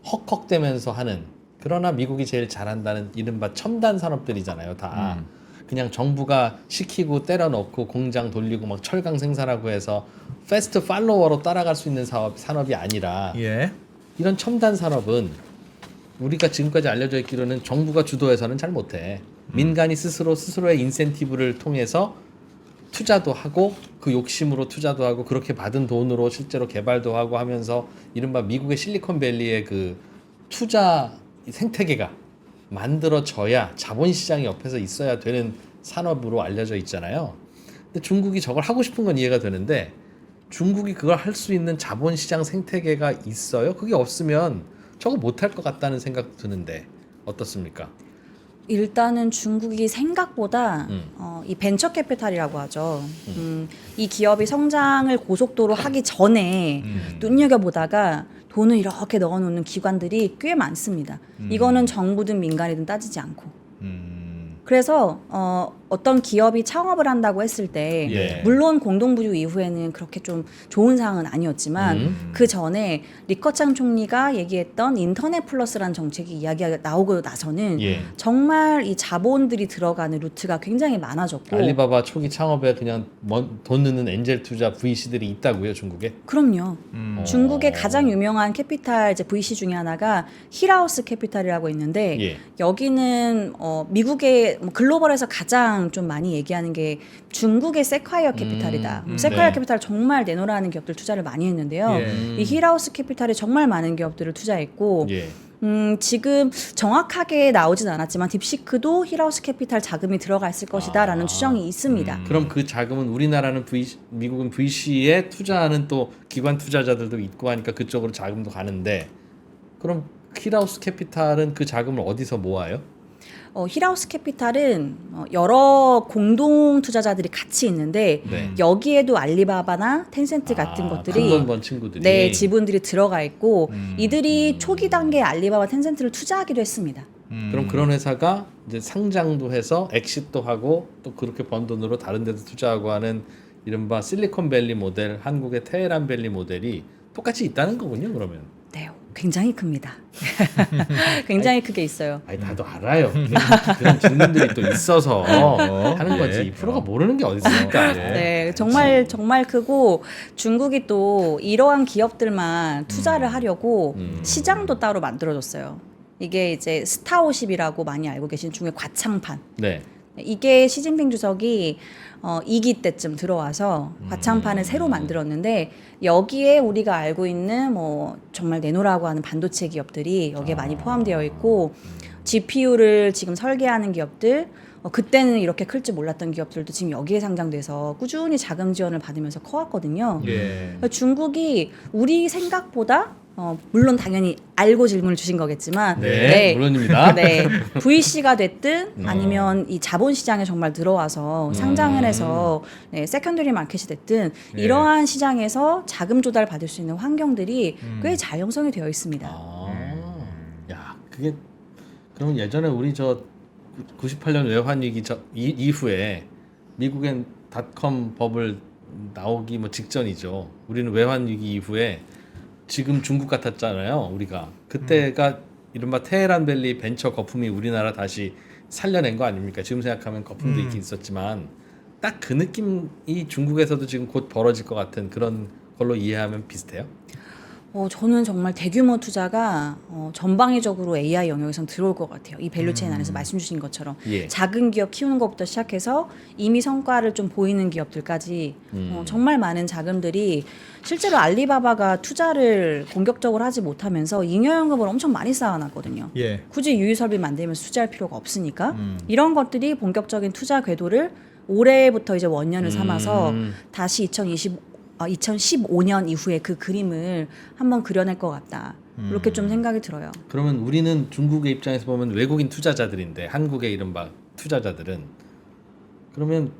헉헉대면서 하는 그러나 미국이 제일 잘한다는 이른바 첨단 산업들이잖아요. 다 그냥 정부가 시키고 때려 넣고 공장 돌리고 막 철강 생산하고 해서 패스트 팔로워로 따라갈 수 있는 산업이 아니라 예. 이런 첨단 산업은 우리가 지금까지 알려져 있기로는 정부가 주도해서는 잘 못해. 민간이 스스로의 인센티브를 통해서 투자도 하고 그 욕심으로 투자도 하고 그렇게 받은 돈으로 실제로 개발도 하고 하면서 이른바 미국의 실리콘밸리의 그 투자 생태계가 만들어져야 자본시장이 옆에서 있어야 되는 산업으로 알려져 있잖아요. 근데 중국이 저걸 하고 싶은 건 이해가 되는데 중국이 그걸 할 수 있는 자본시장 생태계가 있어요? 그게 없으면 저거 못할 것 같다는 생각도 드는데 어떻습니까? 일단은 중국이 생각보다 이 벤처 캐피탈이라고 하죠. 이 기업이 성장을 고속도로 하기 전에 눈여겨보다가 돈을 이렇게 넣어놓는 기관들이 꽤 많습니다. 이거는 정부든 민간이든 따지지 않고. 그래서 어떤 기업이 창업을 한다고 했을 때 예. 물론 공동부유 이후에는 그렇게 좀 좋은 상황은 아니었지만 그 전에 리커창 총리가 얘기했던 인터넷 플러스라는 정책이 이야기가 나오고 나서는 예. 정말 이 자본들이 들어가는 루트가 굉장히 많아졌고 알리바바 초기 창업에 그냥 돈 넣는 엔젤 투자 VC들이 있다고요, 중국에? 그럼요. 중국의 가장 유명한 캐피탈 이제 VC 중에 하나가 힐하우스 캐피탈이라고 있는데 예. 여기는 미국의 글로벌에서 가장 좀 많이 얘기하는 게 중국의 세콰이어 캐피탈이다. 세콰이어 네. 캐피탈 정말 내놓으라는 기업들 투자를 많이 했는데요. 예. 이 힐하우스 캐피탈이 정말 많은 기업들을 투자했고 예. 지금 정확하게 나오진 않았지만 딥시크도 힐하우스 캐피탈 자금이 들어가 있을 것이다라는 추정이 있습니다. 그럼 그 자금은 우리나라는 미국은 VC에 투자하는 또 기관 투자자들도 있고 하니까 그쪽으로 자금도 가는데 그럼 힐하우스 캐피탈은 그 자금을 어디서 모아요? 힐하우스 캐피탈은 여러 공동 투자자들이 같이 있는데 네. 여기에도 알리바바나 텐센트 같은 큰 것들이 돈 번 친구들이 네 지분들이 들어가 있고 이들이 초기 단계에 알리바바 텐센트를 투자하기도 했습니다. 그럼 그런 회사가 이제 상장도 해서 엑시트도 하고 또 그렇게 번 돈으로 다른 데도 투자하고 하는 이른바 실리콘밸리 모델, 한국의 테헤란밸리 모델이 똑같이 있다는 거군요. 그러면. 네, 굉장히 큽니다. 굉장히 크게 있어요. 아니 나도 알아요. 그런 질문들이 또 있어서 하는 거지. 예. 이 프로가 모르는 게 어디 있습니까? 네, 정말 크고 중국이 또 이러한 기업들만 투자를 하려고 시장도 따로 만들어줬어요. 이게 이제 스타오십이라고 많이 알고 계신 중국의 과창판. 네. 이게 시진핑 주석이 2기 때쯤 들어와서 과창판을 새로 만들었는데 여기에 우리가 알고 있는 뭐 정말 내노라고 하는 반도체 기업들이 여기에 많이 포함되어 있고 GPU를 지금 설계하는 기업들 그때는 이렇게 클 줄 몰랐던 기업들도 지금 여기에 상장돼서 꾸준히 자금 지원을 받으면서 커왔거든요. 예. 중국이 우리 생각보다 물론 당연히 알고 질문을 주신 거겠지만 네, 물론입니다. 네, VC가 됐든 아니면 이 자본 시장에 정말 들어와서 상장을 해서 네, 세컨더리 마켓이 됐든 예. 이러한 시장에서 자금 조달 받을 수 있는 환경들이 꽤 잘 형성이 되어 있습니다. 야, 그게 그럼 예전에 우리 저 98년 외환 위기 이후에 미국엔 닷컴 버블 나오기 뭐 직전이죠. 우리는 외환 위기 이후에 지금 중국 같았잖아요. 우리가 그때가 이른바 테헤란밸리 벤처 거품이 우리나라 다시 살려낸 거 아닙니까? 지금 생각하면 거품도 있긴 있었지만 딱 그 느낌이 중국에서도 지금 곧 벌어질 것 같은 그런 걸로 이해하면 비슷해요. 저는 정말 대규모 투자가 전방위적으로 AI 영역에선 들어올 것 같아요. 이 밸류체인 안에서 말씀 주신 것처럼 예. 작은 기업 키우는 것부터 시작해서 이미 성과를 좀 보이는 기업들까지 정말 많은 자금들이 실제로 알리바바가 투자를 공격적으로 하지 못하면서 잉여연금을 엄청 많이 쌓아놨거든요. 예. 굳이 유유설비 만들면서 투자할 필요가 없으니까 이런 것들이 본격적인 투자 궤도를 올해부터 이제 원년을 삼아서 다시 2015년 이후에 그 그림을 한번 그려낼 것 같다. 이렇게 좀 생각이 들어요. 그러면 우리는 중국의 입장에서 보면 외국인 투자자들인데 한국의 이른바 투자자들은 그러면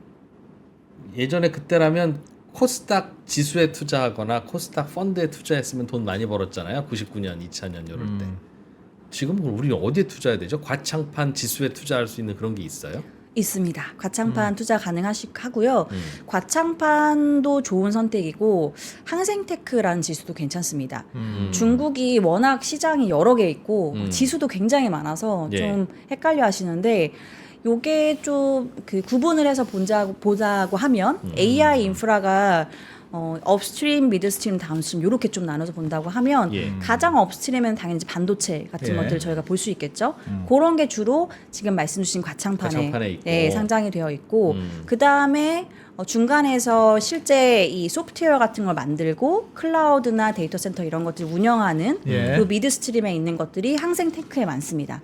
예전에 그때라면 코스닥 지수에 투자하거나 코스닥 펀드에 투자했으면 돈 많이 벌었잖아요. 99년, 2000년 이럴 때. 지금 그럼 우리는 어디에 투자해야 되죠? 과창판 지수에 투자할 수 있는 그런 게 있어요? 있습니다. 과창판 투자 가능하고요. 과창판도 좋은 선택이고 항생테크라는 지수도 괜찮습니다. 중국이 워낙 시장이 여러 개 있고 지수도 굉장히 많아서 예. 좀 헷갈려 하시는데 요게 좀 그 구분을 해서 보자고 하면 AI 인프라가 업스트림, 미드스트림, 다운스트림 이렇게 좀 나눠서 본다고 하면 예. 가장 업스트림은 당연히 이제 반도체 같은 예. 것들 저희가 볼 수 있겠죠. 그런 게 주로 지금 말씀 주신 과창판에 있고. 네, 상장이 되어 있고 그 다음에 중간에서 실제 이 소프트웨어 같은 걸 만들고 클라우드나 데이터 센터 이런 것들 운영하는 예. 그 미드스트림에 있는 것들이 항생테크에 많습니다.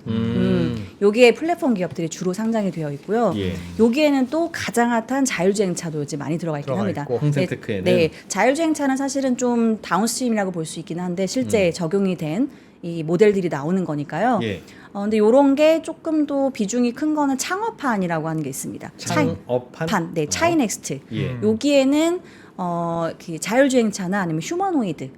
여기에 플랫폼 기업들이 주로 상장이 되어 있고요. 예. 여기에는 또 가장 핫한 자율주행차도 이제 많이 들어가 있긴 들어가 합니다. 있고, 항생테크에는. 네, 자율주행차는 사실은 좀 다운스트림이라고 볼 수 있긴 한데 실제 적용이 된 이 모델들이 나오는 거니까요. 예. 근데 요런 게 조금 더 비중이 큰 거는 창업판이라고 하는 게 있습니다. 창업판? 네, 차이넥스트. 예. 여기에는 그 자율주행차나 아니면 휴머노이드,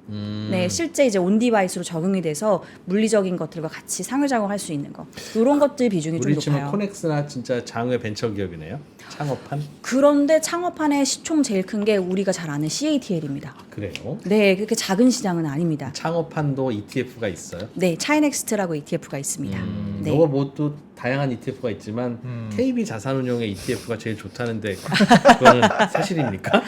네, 실제 이제 온 디바이스로 적용이 돼서 물리적인 것들과 같이 상호작용할 수 있는 거, 이런 것들 비중이 좀 우리 치면 높아요. 코넥스나 진짜 장외 벤처 기업이네요. 창업판? 그런데 창업판의 시총 제일 큰 게 우리가 잘 아는 CATL입니다. 그래요. 네, 그렇게 작은 시장은 아닙니다. 창업판도 ETF가 있어요. 네, 차이넥스트라고 ETF가 있습니다. 네. 이거 뭐또 다양한 ETF가 있지만 KB 자산운용의 ETF가 제일 좋다는데 그거는 사실입니까?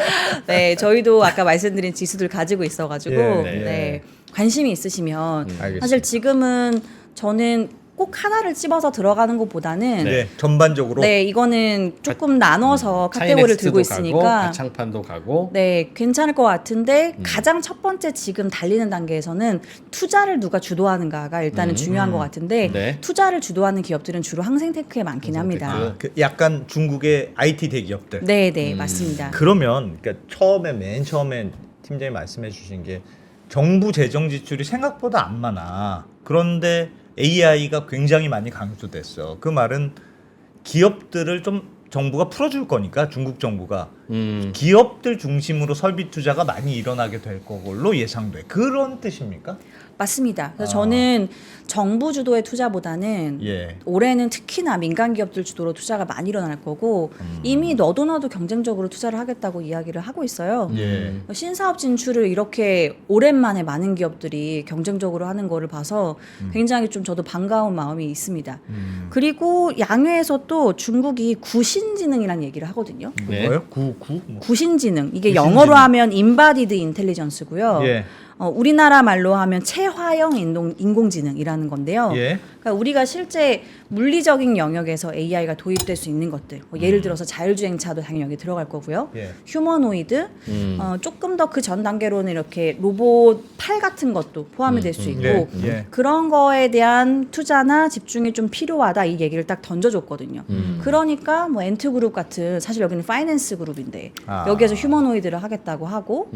네, 저희도 아까 말씀드린 지수들 가지고 있어가지고 예, 네. 네, 관심이 있으시면 알겠습니다. 사실 지금은 저는 꼭 하나를 집어서 들어가는 것보다는 네, 전반적으로 네, 이거는 조금 나눠서 카테고리를 들고 가고, 있으니까 가창판도 가고. 네, 괜찮을 것 같은데 가장 첫 번째 지금 달리는 단계에서는 투자를 누가 주도하는가가 일단은 중요한 것 같은데 네. 투자를 주도하는 기업들은 주로 항생테크에 많긴 합니다. 그 약간 중국의 IT 대기업들. 네, 네, 맞습니다. 그러면 그러니까 맨 처음에 팀장이 말씀해 주신 게 정부 재정 지출이 생각보다 안 많아. 그런데 AI가 굉장히 많이 강조됐어. 그 말은 기업들을 좀 정부가 풀어줄 거니까 중국 정부가 기업들 중심으로 설비 투자가 많이 일어나게 될 걸로 예상돼. 그런 뜻입니까? 맞습니다. 그래서 저는 정부 주도의 투자보다는 예. 올해는 특히나 민간 기업들 주도로 투자가 많이 일어날 거고 이미 너도 나도 경쟁적으로 투자를 하겠다고 이야기를 하고 있어요. 예. 신사업 진출을 이렇게 오랜만에 많은 기업들이 경쟁적으로 하는 거를 봐서 굉장히 좀 저도 반가운 마음이 있습니다. 그리고 양회에서 또 중국이 구신지능이라는 얘기를 하거든요. 네. 뭐예요? 구신지능 이게 구신지능. 영어로 하면 인바디드 인텔리전스고요. 예. 우리나라 말로 하면 체화형 인공지능이라는 건데요. 예. 그러니까 우리가 실제 물리적인 영역에서 AI가 도입될 수 있는 것들, 뭐 예를 들어서 자율주행차도 당연히 여기 들어갈 거고요. 예. 휴머노이드, 조금 더 그 전 단계로는 이렇게 로봇 팔 같은 것도 포함이 될 수 있고 예. 예. 그런 거에 대한 투자나 집중이 좀 필요하다 이 얘기를 딱 던져줬거든요. 그러니까 뭐 엔트그룹 같은 사실 여기는 파이낸스 그룹인데 아. 여기에서 휴머노이드를 하겠다고 하고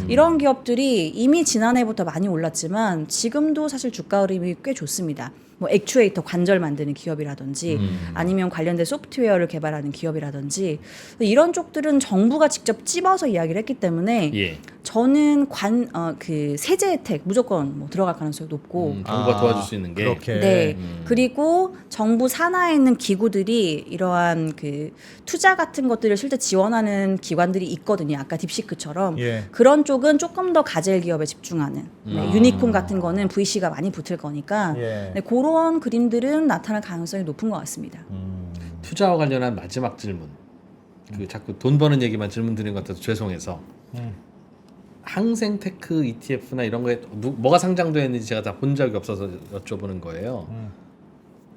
이런 기업들이 이미 지난해부터 많이 올랐지만 지금도 사실 주가 흐름이 꽤 좋습니다. 뭐 액추에이터 관절 만드는 기업이라든지 아니면 관련된 소프트웨어를 개발하는 기업이라든지 이런 쪽들은 정부가 직접 찝어서 이야기를 했기 때문에 예. 저는 그 세제 혜택 무조건 뭐 들어갈 가능성이 높고 정부가 도와줄 수 있는 게. 그렇게. 네. 그리고 정부 산하에 있는 기구들이 이러한 그 투자 같은 것들을 실제 지원하는 기관들이 있거든요. 아까 딥시크처럼. 예. 그런 쪽은 조금 더 가젤 기업에 집중하는. 네, 유니콘 같은 거는 VC가 많이 붙을 거니까. 예. 네, 그런 그림들은 나타날 가능성이 높은 것 같습니다. 투자와 관련한 마지막 질문. 그 자꾸 돈 버는 얘기만 질문 드리는 것 같아서 죄송해서. 항생테크 ETF나 이런 거에 뭐가 상장되어 있는지 제가 다 본 적이 없어서 여쭤보는 거예요.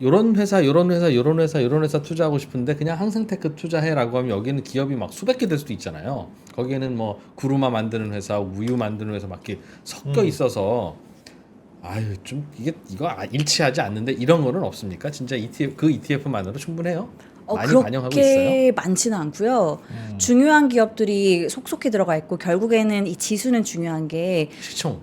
요런 회사, 요런 회사, 요런 회사, 요런 회사 투자하고 싶은데 그냥 항생테크 투자해라고 하면 여기는 기업이 막 수백 개 될 수도 있잖아요. 거기에는 뭐 구루마 만드는 회사, 우유 만드는 회사 막 이렇게 섞여 있어서 아유 좀 이거 일치하지 않는데 이런 거는 없습니까? 진짜 ETF 그 ETF만으로 충분해요? 많이 반영하고 있어요? 그렇게 많지는 않고요. 중요한 기업들이 속속히 들어가 있고 결국에는 이 지수는 중요한 게 시총.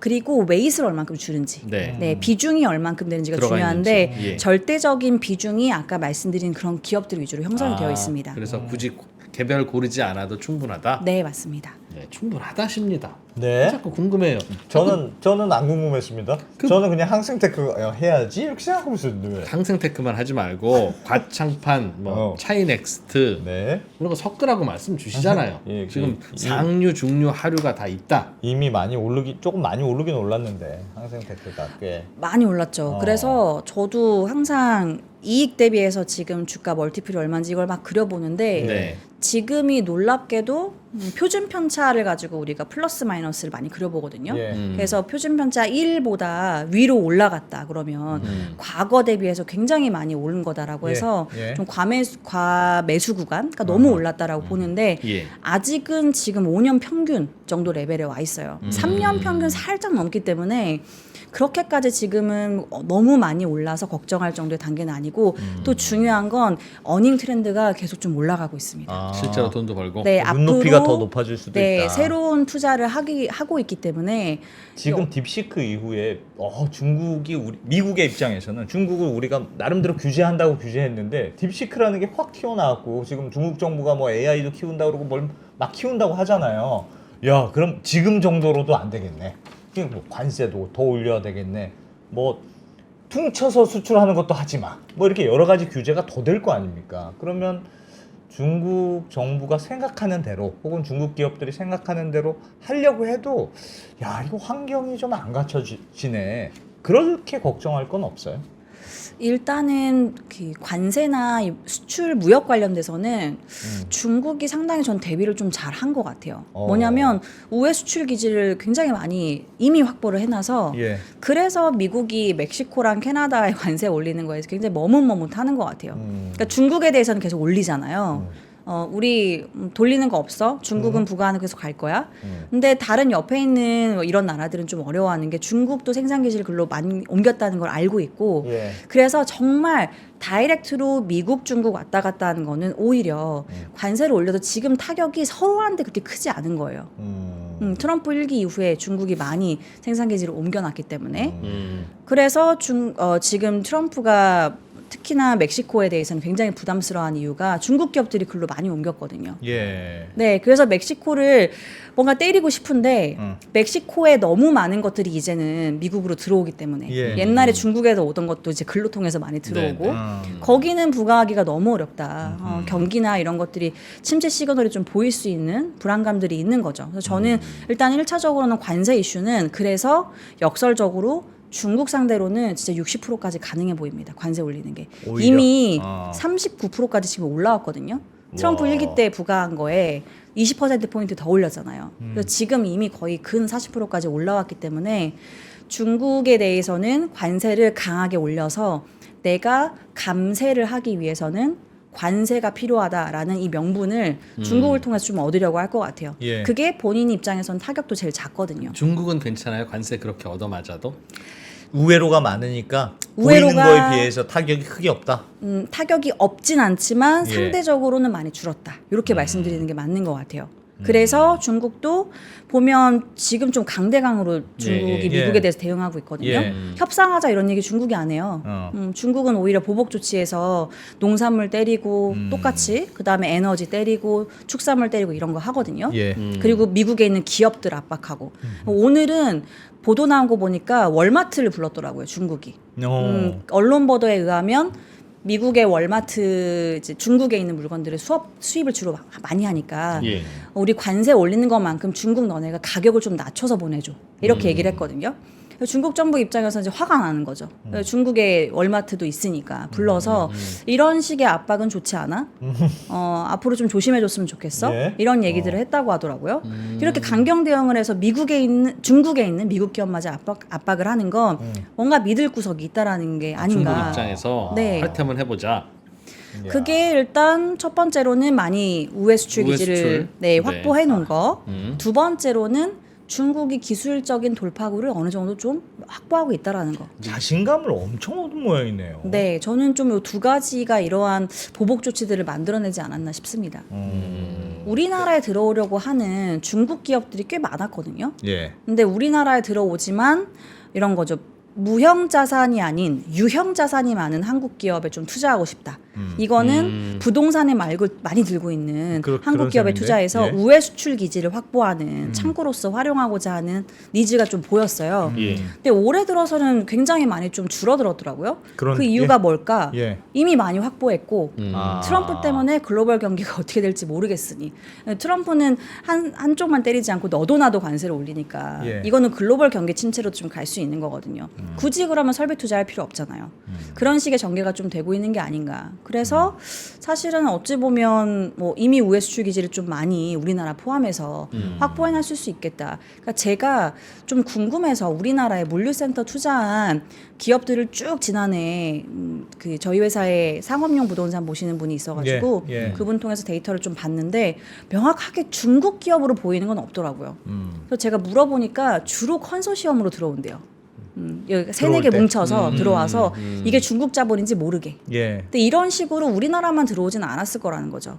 그리고 웨이트를 얼만큼 주는지, 네. 비중이 얼만큼 되는지가 들어가 중요한데 있는지. 예. 절대적인 비중이 아까 말씀드린 그런 기업들 위주로 형성이 되어 있습니다. 그래서 굳이 개별 고르지 않아도 충분하다. 네, 맞습니다. 네, 충분하다십니다. 네. 자꾸 궁금해요. 저는 안 궁금했습니다. 저는 그냥 항생테크 해야지 이렇게 생각하고 있었는데. 항생테크만 하지 말고 과창판, 뭐 차이넥스트 네. 이런 거 섞으라고 말씀 주시잖아요. 예, 지금 상류, 중류, 하류가 다 있다. 이미 조금 많이 오르긴 올랐는데 항생테크가 꽤. 많이 올랐죠. 그래서 저도 항상 이익 대비해서 지금 주가 멀티플이 얼마인지 이걸 막 그려보는데 네. 지금이 놀랍게도 표준 편차를 가지고 우리가 플러스 마이너스를 많이 그려보거든요. 예. 그래서 표준 편차 1보다 위로 올라갔다 그러면 과거 대비해서 굉장히 많이 오른 거다라고 예. 해서 예. 좀 과매수 구간, 그러니까 너무 올랐다라고 보는데 예. 아직은 지금 5년 평균 정도 레벨에 와 있어요. 3년 평균 살짝 넘기 때문에 그렇게까지 지금은 너무 많이 올라서 걱정할 정도의 단계는 아니고 또 중요한 건 어닝 트렌드가 계속 좀 올라가고 있습니다. 아. 실제로 돈도 벌고. 네, 눈높이가 더 높아질 수도 네, 있다. 새로운 투자를 하고 있기 때문에 지금 딥시크 이후에 중국이 미국의 입장에서는 중국을 우리가 나름대로 규제한다고 규제했는데 딥시크라는 게 확 튀어나왔고 지금 중국 정부가 뭐 AI도 키운다 그러고 뭘 막 키운다고 하잖아요. 야, 그럼 지금 정도로도 안 되겠네. 그냥 뭐 관세도 더 올려야 되겠네. 뭐 퉁쳐서 수출하는 것도 하지 마. 뭐 이렇게 여러 가지 규제가 더 될 거 아닙니까? 그러면 중국 정부가 생각하는 대로 혹은 중국 기업들이 생각하는 대로 하려고 해도 야, 이거 환경이 좀 안 갖춰지네. 그렇게 걱정할 건 없어요. 일단은 그 관세나 이 수출 무역 관련돼서는 중국이 상당히 전 대비를 좀 잘 한 것 같아요. 뭐냐면 우회 수출 기지를 굉장히 많이 이미 확보를 해놔서 예. 그래서 미국이 멕시코랑 캐나다에 관세 올리는 거에서 굉장히 머뭇머뭇하는 것 같아요. 그러니까 중국에 대해서는 계속 올리잖아요. 우리 돌리는 거 없어? 중국은 부과하는 계속 갈 거야. 근데 다른 옆에 있는 뭐 이런 나라들은 좀 어려워하는 게 중국도 생산 기지를 글로 많이 옮겼다는 걸 알고 있고 예. 그래서 정말 다이렉트로 미국, 중국 왔다 갔다 하는 거는 오히려 관세를 올려도 지금 타격이 서로한테 그렇게 크지 않은 거예요. 트럼프 1기 이후에 중국이 많이 생산 기지를 옮겨놨기 때문에 그래서 지금 트럼프가 특히나 멕시코에 대해서는 굉장히 부담스러워한 이유가 중국 기업들이 글로 많이 옮겼거든요. 예. 네, 그래서 멕시코를 뭔가 때리고 싶은데 멕시코에 너무 많은 것들이 이제는 미국으로 들어오기 때문에 예. 옛날에 중국에서 오던 것도 이제 글로 통해서 많이 들어오고 거기는 부과하기가 너무 어렵다. 경기나 이런 것들이 침체 시그널이 좀 보일 수 있는 불안감들이 있는 거죠. 그래서 저는 일단 1차적으로는 관세 이슈는 그래서 역설적으로 중국 상대로는 진짜 60%까지 가능해 보입니다. 관세 올리는 게. 오히려? 이미 아. 39%까지 지금 올라왔거든요. 트럼프 와. 1기 때 부과한 거에 20%포인트 더 올렸잖아요. 그래서 지금 이미 거의 근 40%까지 올라왔기 때문에 중국에 대해서는 관세를 강하게 올려서 내가 감세를 하기 위해서는 관세가 필요하다라는 이 명분을 중국을 통해서 좀 얻으려고 할 것 같아요. 예. 그게 본인 입장에서는 타격도 제일 작거든요. 중국은 괜찮아요? 관세 그렇게 얻어맞아도? 우회로가 많으니까 우회로가- 보이는 거에 비해서 타격이 크게 없다. 타격이 없진 않지만 예. 상대적으로는 많이 줄었다. 이렇게 말씀드리는 게 맞는 것 같아요. 그래서 중국도 보면 지금 좀 강대강으로 중국이 예. 미국에 대해서 대응하고 있거든요. 예. 협상하자 이런 얘기 중국이 안 해요. 중국은 오히려 보복 조치에서 농산물 때리고 똑같이 그다음에 에너지 때리고 축산물 때리고 이런 거 하거든요. 예. 그리고 미국에 있는 기업들 압박하고 오늘은 보도 나온 거 보니까 월마트를 불렀더라고요. 중국이. 언론 보도에 의하면 미국의 월마트 이제 중국에 있는 물건들을 수입을 주로 많이 하니까 예. 우리 관세 올리는 것만큼 중국 너네가 가격을 좀 낮춰서 보내줘 이렇게 얘기를 했거든요. 중국 정부 입장에서 이제 화가 나는 거죠. 중국에 월마트도 있으니까 불러서 이런 식의 압박은 좋지 않아? 앞으로 좀 조심해줬으면 좋겠어. 예? 이런 얘기들을 했다고 하더라고요. 이렇게 강경 대응을 해서 중국에 있는 미국 기업마저 압박을 하는 건 뭔가 믿을 구석이 있다라는 게 중국 아닌가. 입장에서 네. 파이트 한번 해보자. 그게 일단 첫 번째로는 많이 우회 수출 우회 기지를 수출. 네, 네. 확보해 놓은 거. 두 번째로는 중국이 기술적인 돌파구를 어느 정도 좀 확보하고 있다라는 거. 자신감을 엄청 얻은 모양이네요. 네, 저는 좀 이 두 가지가 이러한 보복 조치들을 만들어내지 않았나 싶습니다. 우리나라에 들어오려고 하는 중국 기업들이 꽤 많았거든요. 예. 근데 우리나라에 들어오지만 이런 거죠. 무형 자산이 아닌 유형 자산이 많은 한국 기업에 좀 투자하고 싶다. 이거는 부동산에 말고 많이 들고 있는 그런 한국 기업에 셈인데? 투자해서 예. 우회 수출 기지를 확보하는 창구로서 활용하고자 하는 니즈가 좀 보였어요. 예. 근데 올해 들어서는 굉장히 많이 좀 줄어들었더라고요. 그런- 그 이유가 예. 뭘까? 예. 이미 많이 확보했고 아. 트럼프 때문에 글로벌 경기가 어떻게 될지 모르겠으니 트럼프는 한쪽만 때리지 않고 너도 나도 관세를 올리니까 예. 이거는 글로벌 경기 침체로 좀 갈 수 있는 거거든요. 굳이 그러면 설비 투자할 필요 없잖아요. 그런 식의 전개가 좀 되고 있는 게 아닌가. 그래서 사실은 어찌 보면 뭐 이미 우회 수출 기지를 좀 많이 우리나라 포함해서 확보해 놨을 수 있겠다. 그러니까 제가 좀 궁금해서 우리나라에 물류센터 투자한 기업들을 쭉 지난해 그 저희 회사에 상업용 부동산 보시는 분이 있어가지고 예, 예. 그분 통해서 데이터를 좀 봤는데 명확하게 중국 기업으로 보이는 건 없더라고요. 그래서 제가 물어보니까 주로 컨소시엄으로 들어온대요. 여기 세네 개 들어올 때? 뭉쳐서 들어와서 이게 중국 자본인지 모르게. 예. 근데 이런 식으로 우리나라만 들어오지는 않았을 거라는 거죠.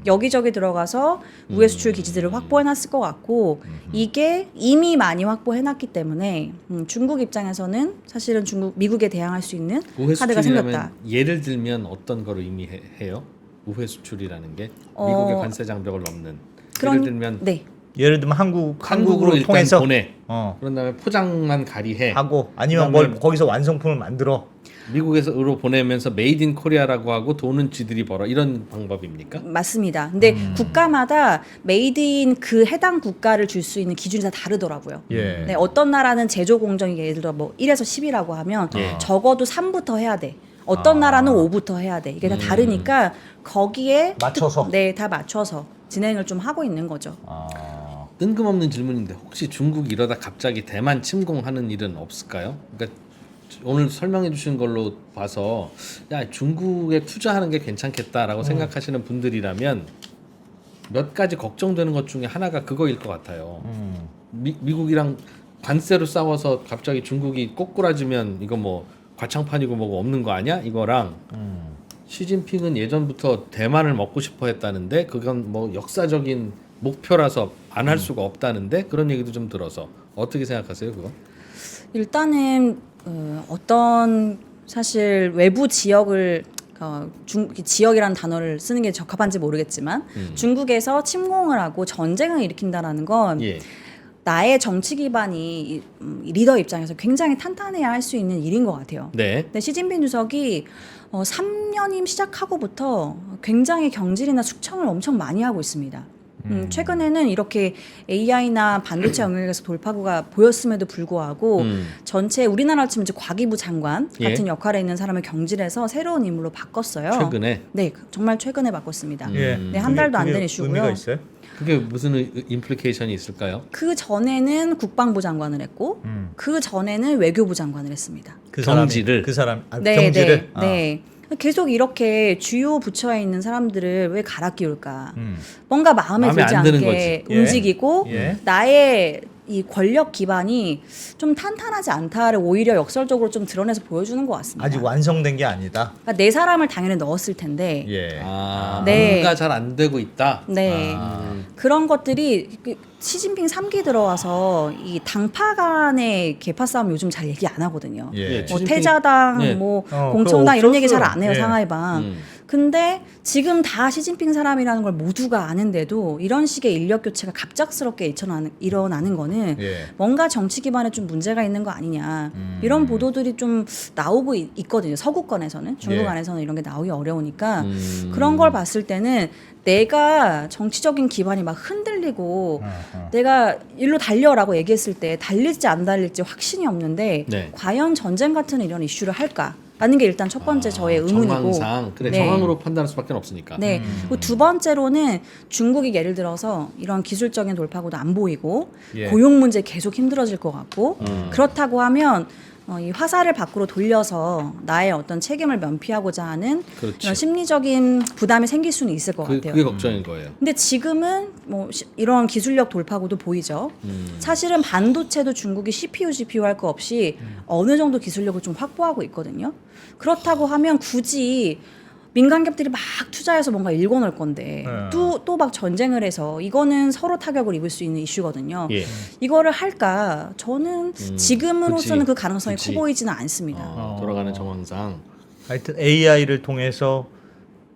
여기저기 들어가서 우회 수출 기지들을 확보해놨을 것 같고 이게 이미 많이 확보해놨기 때문에 중국 입장에서는 사실은 미국에 대항할 수 있는 우회 카드가 생겼다. 수출이라면 예를 들면 어떤 거를 의미해요? 우회 수출이라는 게 미국의 관세 장벽을 넘는. 예를 들면 네. 예를 들면 한국으로 한국으로 일단 통해서 보내. 어. 그런 다음에 포장만 가리해. 하고 아니면 뭘 거기서 완성품을 만들어. 미국에서로 보내면서 메이드 인 코리아라고 하고 돈은 쥐들이 벌어 이런 방법입니까? 맞습니다. 근데 국가마다 메이드인 그 해당 국가를 줄 수 있는 기준이 다 다르더라고요. 예. 네, 어떤 나라는 제조 공정이 예를 들어 뭐 1에서 10이라고 하면 예. 적어도 3부터 해야 돼. 어떤 나라는 5부터 해야 돼. 이게 다 다르니까 거기에 맞춰서. 네, 다 맞춰서 진행을 좀 하고 있는 거죠. 아. 뜬금없는 질문인데 혹시 중국이 이러다 갑자기 대만 침공하는 일은 없을까요? 그러니까 오늘 설명해 주신 걸로 봐서 야 중국에 투자하는 게 괜찮겠다라고 생각하시는 분들이라면 몇 가지 걱정되는 것 중에 하나가 그거일 것 같아요. 미국이랑 관세로 싸워서 갑자기 중국이 꼬꾸라지면 이거 뭐 과창판이고 뭐고 없는 거 아니야? 이거랑 시진핑은 예전부터 대만을 먹고 싶어 했다는데 그건 뭐 역사적인 목표라서 안 할 수가 없다는데 그런 얘기도 좀 들어서 어떻게 생각하세요 그거? 일단은 어떤 사실 외부 지역을 지역이라는 단어를 쓰는 게 적합한지 모르겠지만 중국에서 침공을 하고 전쟁을 일으킨다라는 건 예. 나의 정치 기반이 이 리더 입장에서 굉장히 탄탄해야 할 수 있는 일인 것 같아요. 네. 근데 시진핑 주석이 3년임 시작하고부터 굉장히 경질이나 숙청을 엄청 많이 하고 있습니다. 최근에는 이렇게 AI나 반도체 영역에서 돌파구가 보였음에도 불구하고 전체 우리나라로 치면 이제 과기부 장관 같은 예. 역할에 있는 사람을 경질해서 새로운 인물로 바꿨어요. 최근에 네, 정말 최근에 바꿨습니다. 예. 네, 한 달도 안 그게 된 이슈고요. 의미가 있어요? 그게 무슨 임플리케이션이 있을까요? 그 전에는 국방부 장관을 했고 그 전에는 외교부 장관을 했습니다. 그 경지를? 그 사람 네, 경지를 네, 네. 계속 이렇게 주요 부처에 있는 사람들을 왜 갈아 끼울까? 뭔가 마음에 들지 안 드는 않게 거지. 예. 움직이고 예. 나의 이 권력 기반이 좀 탄탄하지 않다를 오히려 역설적으로 좀 드러내서 보여주는 것 같습니다. 아직 완성된 게 아니다. 그러니까 내 사람을 당연히 넣었을 텐데, 예. 네. 뭔가 잘 안 되고 있다. 네 그런 것들이 시진핑 3기 들어와서 이 당파 간의 계파 싸움 요즘 잘 얘기 안 하거든요. 예. 뭐 시진핑- 태자당, 네. 뭐 그거 공천당 이런 얘기 잘 없었어요. 안 해요. 예. 상하이방. 근데 지금 다 시진핑 사람이라는 걸 모두가 아는데도 이런 식의 인력 교체가 갑작스럽게 일어나는 거는 예. 뭔가 정치 기반에 좀 문제가 있는 거 아니냐 이런 보도들이 좀 나오고 있거든요. 서구권에서는 중국 예. 안에서는 이런 게 나오기 어려우니까 그런 걸 봤을 때는 내가 정치적인 기반이 막 흔들리고 내가 일로 달려라고 얘기했을 때 달릴지 안 달릴지 확신이 없는데 네. 과연 전쟁 같은 이런 이슈를 할까? 라는 게 일단 첫 번째 저의 의문이고 정황상 그래 네. 정황으로 판단할 수밖에 없으니까. 네. 그리고 두 번째로는 중국이 예를 들어서 이런 기술적인 돌파구도 안 보이고 예. 고용 문제 계속 힘들어질 것 같고 그렇다고 하면 이 화살을 밖으로 돌려서 나의 어떤 책임을 면피하고자 하는 그렇지. 이런 심리적인 부담이 생길 수는 있을 것 같아요. 그게 걱정인 거예요. 근데 지금은 뭐 이런 기술력 돌파구도 보이죠. 사실은 반도체도 중국이 CPU, GPU 할 거 없이 어느 정도 기술력을 좀 확보하고 있거든요. 그렇다고 하면 굳이 민간 기업들이 막 투자해서 뭔가 일궈놓을 건데 또 막 전쟁을 해서 이거는 서로 타격을 입을 수 있는 이슈거든요. 예. 이거를 할까? 저는 지금으로서는 그 가능성이 그치. 커 보이지는 않습니다. 돌아가는 정황상. 하여튼 AI를 통해서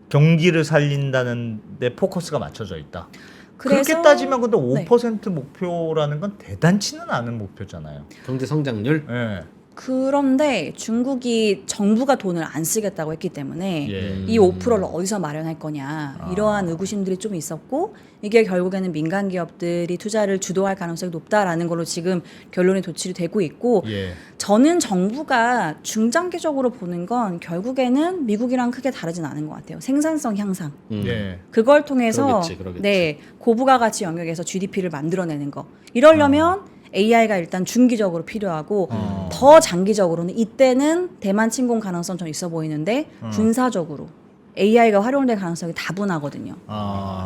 경기를 살린다는 데 포커스가 맞춰져 있다. 그렇게 그래서- 따지면 근데 네. 5% 목표라는 건 대단치는 않은 목표잖아요. 경제 성장률. 예. 그런데 중국이 정부가 돈을 안 쓰겠다고 했기 때문에 예. 이 5%를 어디서 마련할 거냐 이러한 의구심들이 좀 있었고 이게 결국에는 민간 기업들이 투자를 주도할 가능성이 높다라는 걸로 지금 결론이 도출이 되고 있고 예. 저는 정부가 중장기적으로 보는 건 결국에는 미국이랑 크게 다르진 않은 것 같아요. 생산성 향상. 예. 그걸 통해서 그러겠지. 네 고부가 가치 영역에서 GDP를 만들어내는 거. 이러려면 AI가 일단 중기적으로 필요하고 더 장기적으로는 이때는 대만 침공 가능성 좀 있어 보이는데 군사적으로 AI가 활용될 가능성이 다분하거든요.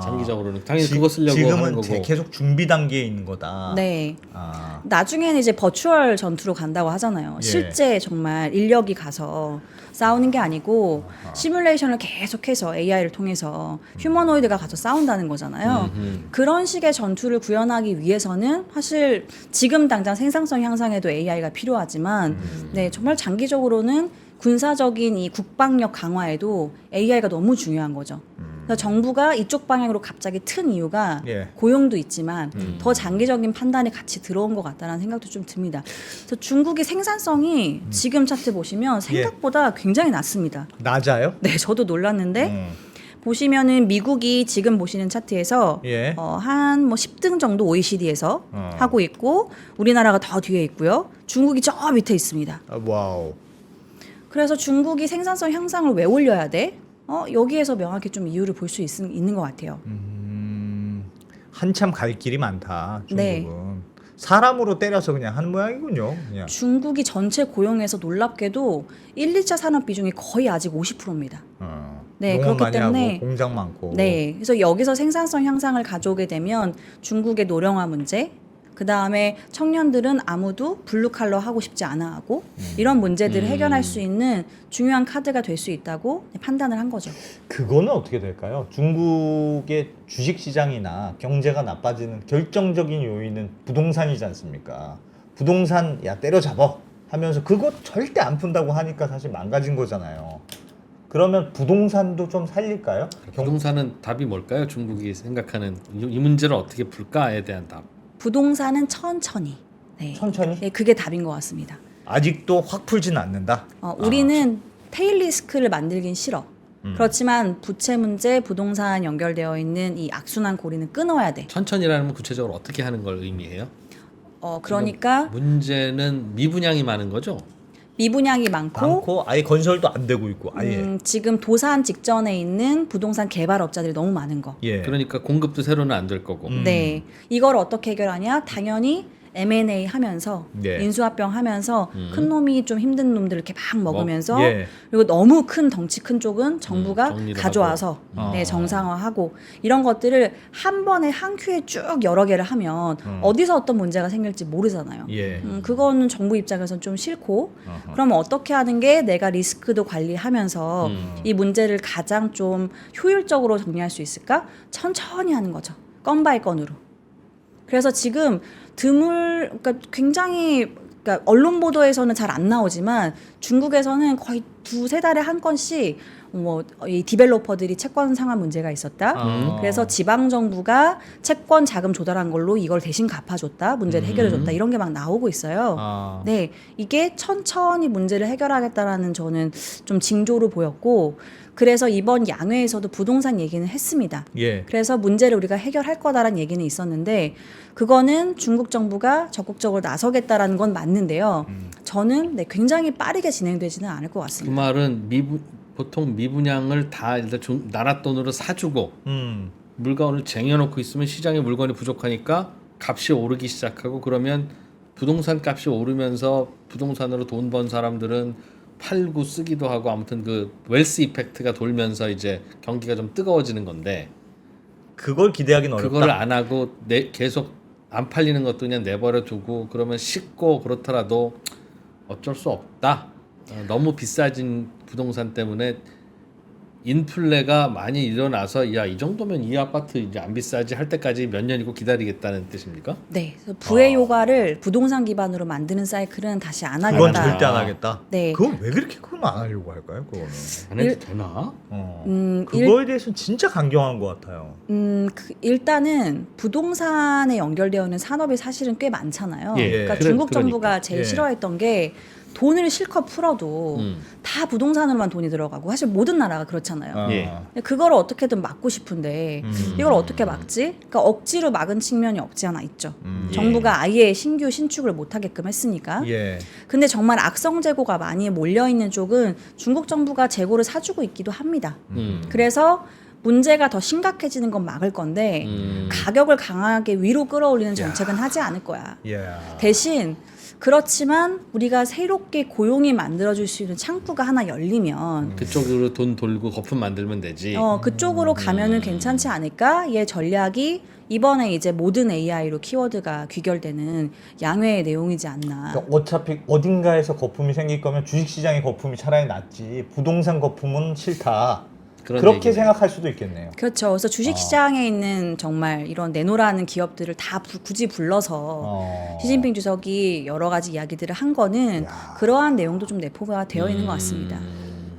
장기적으로는 당연히 그거 쓰려고 하는 지금은 거고. 계속 준비 단계에 있는 거다. 네. 아, 나중에는 이제 버추얼 전투로 간다고 하잖아요. 예. 실제 정말 인력이 가서 싸우는 게 아니고 시뮬레이션을 계속해서 AI를 통해서 휴머노이드가 가서 싸운다는 거잖아요. 그런 식의 전투를 구현하기 위해서는 사실 지금 당장 생산성 향상에도 AI가 필요하지만 네, 정말 장기적으로는 군사적인 이 국방력 강화에도 AI가 너무 중요한 거죠. 그래서 정부가 이쪽 방향으로 갑자기 튼 이유가 예. 고용도 있지만 더 장기적인 판단이 같이 들어온 것 같다는 생각도 좀 듭니다. 그래서 중국의 생산성이 지금 차트 보시면 생각보다 굉장히 낮습니다. 낮아요? 네, 저도 놀랐는데 보시면은 미국이 지금 보시는 차트에서 예. 한 뭐 10등 정도 OECD에서 하고 있고 우리나라가 더 뒤에 있고요. 중국이 저 밑에 있습니다. 아, 와우. 그래서 중국이 생산성 향상을 왜 올려야 돼? 여기에서 명확히 좀 이유를 볼 수 있는 것 같아요. 한참 갈 길이 많다. 중국은. 네. 사람으로 때려서 그냥 하는 모양이군요. 그냥. 중국이 전체 고용에서 놀랍게도 1, 2차 산업 비중이 거의 아직 50%입니다. 네, 농업 그렇기 많이 때문에 하고 공장 많고. 네, 그래서 여기서 생산성 향상을 가져오게 되면 중국의 노령화 문제, 그 다음에 청년들은 아무도 블루 칼러 하고 싶지 않아 하고 이런 문제들을 해결할 수 있는 중요한 카드가 될 수 있다고 판단을 한 거죠. 그거는 어떻게 될까요? 중국의 주식 시장이나 경제가 나빠지는 결정적인 요인은 부동산이지 않습니까? 부동산 야 때려잡아 하면서 그거 절대 안 푼다고 하니까 사실 망가진 거잖아요. 그러면 부동산도 좀 살릴까요? 부동산은 답이 뭘까요? 중국이 생각하는 이 문제를 어떻게 풀까에 대한 답. 부동산은 천천히. 네. 천천히? 네, 그게 답인 것 같습니다. 아직도 확 풀지는 않는다. 우리는 테일 리스크를 만들긴 싫어. 그렇지만 부채 문제, 부동산 연결되어 있는 이 악순환 고리는 끊어야 돼. 천천히라는 건 구체적으로 어떻게 하는 걸 의미해요? 그러니까 문제는 미분양이 많은 거죠? 미분양이 많고 아예 건설도 안 되고 있고 아예. 지금 도산 직전에 있는 부동산 개발업자들이 너무 많은 거. 예. 그러니까 공급도 새로는 안 될 거고. 네, 이걸 어떻게 해결하냐? 당연히 M&A 하면서 예. 인수합병 하면서 큰 놈이 좀 힘든 놈들 이렇게 막 먹으면서 예. 그리고 너무 큰 덩치 큰 쪽은 정부가 정리를 가져와서 하고. 네, 정상화하고 이런 것들을 한 번에 한 큐에 쭉 여러 개를 하면 어디서 어떤 문제가 생길지 모르잖아요. 예. 그거는 정부 입장에서는 좀 싫고 그러면 어떻게 하는 게 내가 리스크도 관리하면서 이 문제를 가장 좀 효율적으로 정리할 수 있을까? 천천히 하는 거죠. 건 바이 건으로. 그래서 지금 그러니까 굉장히 그러니까 언론 보도에서는 잘 안 나오지만 중국에서는 거의 2-3달에 한 건씩 이 디벨로퍼들이 채권 상환 문제가 있었다. 그래서 지방 정부가 채권 자금 조달한 걸로 이걸 대신 갚아줬다. 문제를 해결해줬다. 이런 게 막 나오고 있어요. 네, 이게 천천히 문제를 해결하겠다라는 저는 좀 징조로 보였고, 그래서 이번 양회에서도 부동산 얘기는 했습니다. 예. 그래서 문제를 우리가 해결할 거다라는 얘기는 있었는데 그거는 중국 정부가 적극적으로 나서겠다라는 건 맞는데요. 저는 굉장히 빠르게 진행되지는 않을 것 그 같습니다. 말은 보통 미분양을 다 일단 나라 돈으로 사주고 물건을 쟁여놓고 있으면 시장에 물건이 부족하니까 값이 오르기 시작하고 그러면 부동산 값이 오르면서 부동산으로 돈 번 사람들은 팔고 쓰기도 하고 아무튼 그 웰스 이펙트가 돌면서 이제 경기가 좀 뜨거워지는 건데 그걸 기대하기는 어렵다. 그거를 안 하고 계속 안 팔리는 것도 그냥 내버려 두고 그러면 식고 그렇더라도 어쩔 수 없다. 너무 비싸진 부동산 때문에 인플레가 많이 일어나서 야, 이 정도면 이 아파트 이제 안 비싸지 할 때까지 몇 년이고 기다리겠다는 뜻입니까? 네, 그래서 부의 요가를 부동산 기반으로 만드는 사이클은 다시 안 하겠다. 그건 절대 안 하겠다. 네. 그건 왜 그렇게 그건 안 하려고 할까요? 그거는. 안 해도 되나? 그거에 대해서는 진짜 강경한 것 같아요. 일단은 부동산에 연결되어 있는 산업이 사실은 꽤 많잖아요. 예, 그러니까 중국 그러니까. 정부가 제일 예. 싫어했던 게 돈을 실컷 풀어도 다 부동산으로만 돈이 들어가고 사실 모든 나라가 그렇잖아요. 예. 근데 그걸 어떻게든 막고 싶은데 이걸 어떻게 막지? 그러니까 억지로 막은 측면이 없지 않아 있죠. 정부가 아예 신규 신축을 못 하게끔 했으니까. 예. 근데 정말 악성 재고가 많이 몰려 있는 쪽은 중국 정부가 재고를 사주고 있기도 합니다. 그래서 문제가 더 심각해지는 건 막을 건데 가격을 강하게 위로 끌어올리는 정책은 하지 않을 거야. 예. 대신 그렇지만 우리가 새롭게 고용이 만들어줄 수 있는 창구가 하나 열리면 그쪽으로 돈 돌고 거품 만들면 되지. 그쪽으로 가면은 괜찮지 않을까? 얘 전략이 이번에 이제 모든 AI로 키워드가 귀결되는 양회의 내용이지 않나. 그러니까 어차피 어딘가에서 거품이 생길 거면 주식시장의 거품이 차라리 낫지 부동산 거품은 싫다. 그런 그렇게 얘기네요. 생각할 수도 있겠네요. 그렇죠. 그래서 주식시장에 있는 정말 이런 내노라는 기업들을 다 굳이 불러서 시진핑 주석이 여러 가지 이야기들을 한 거는 그러한 내용도 좀 내포가 되어 있는 것 같습니다.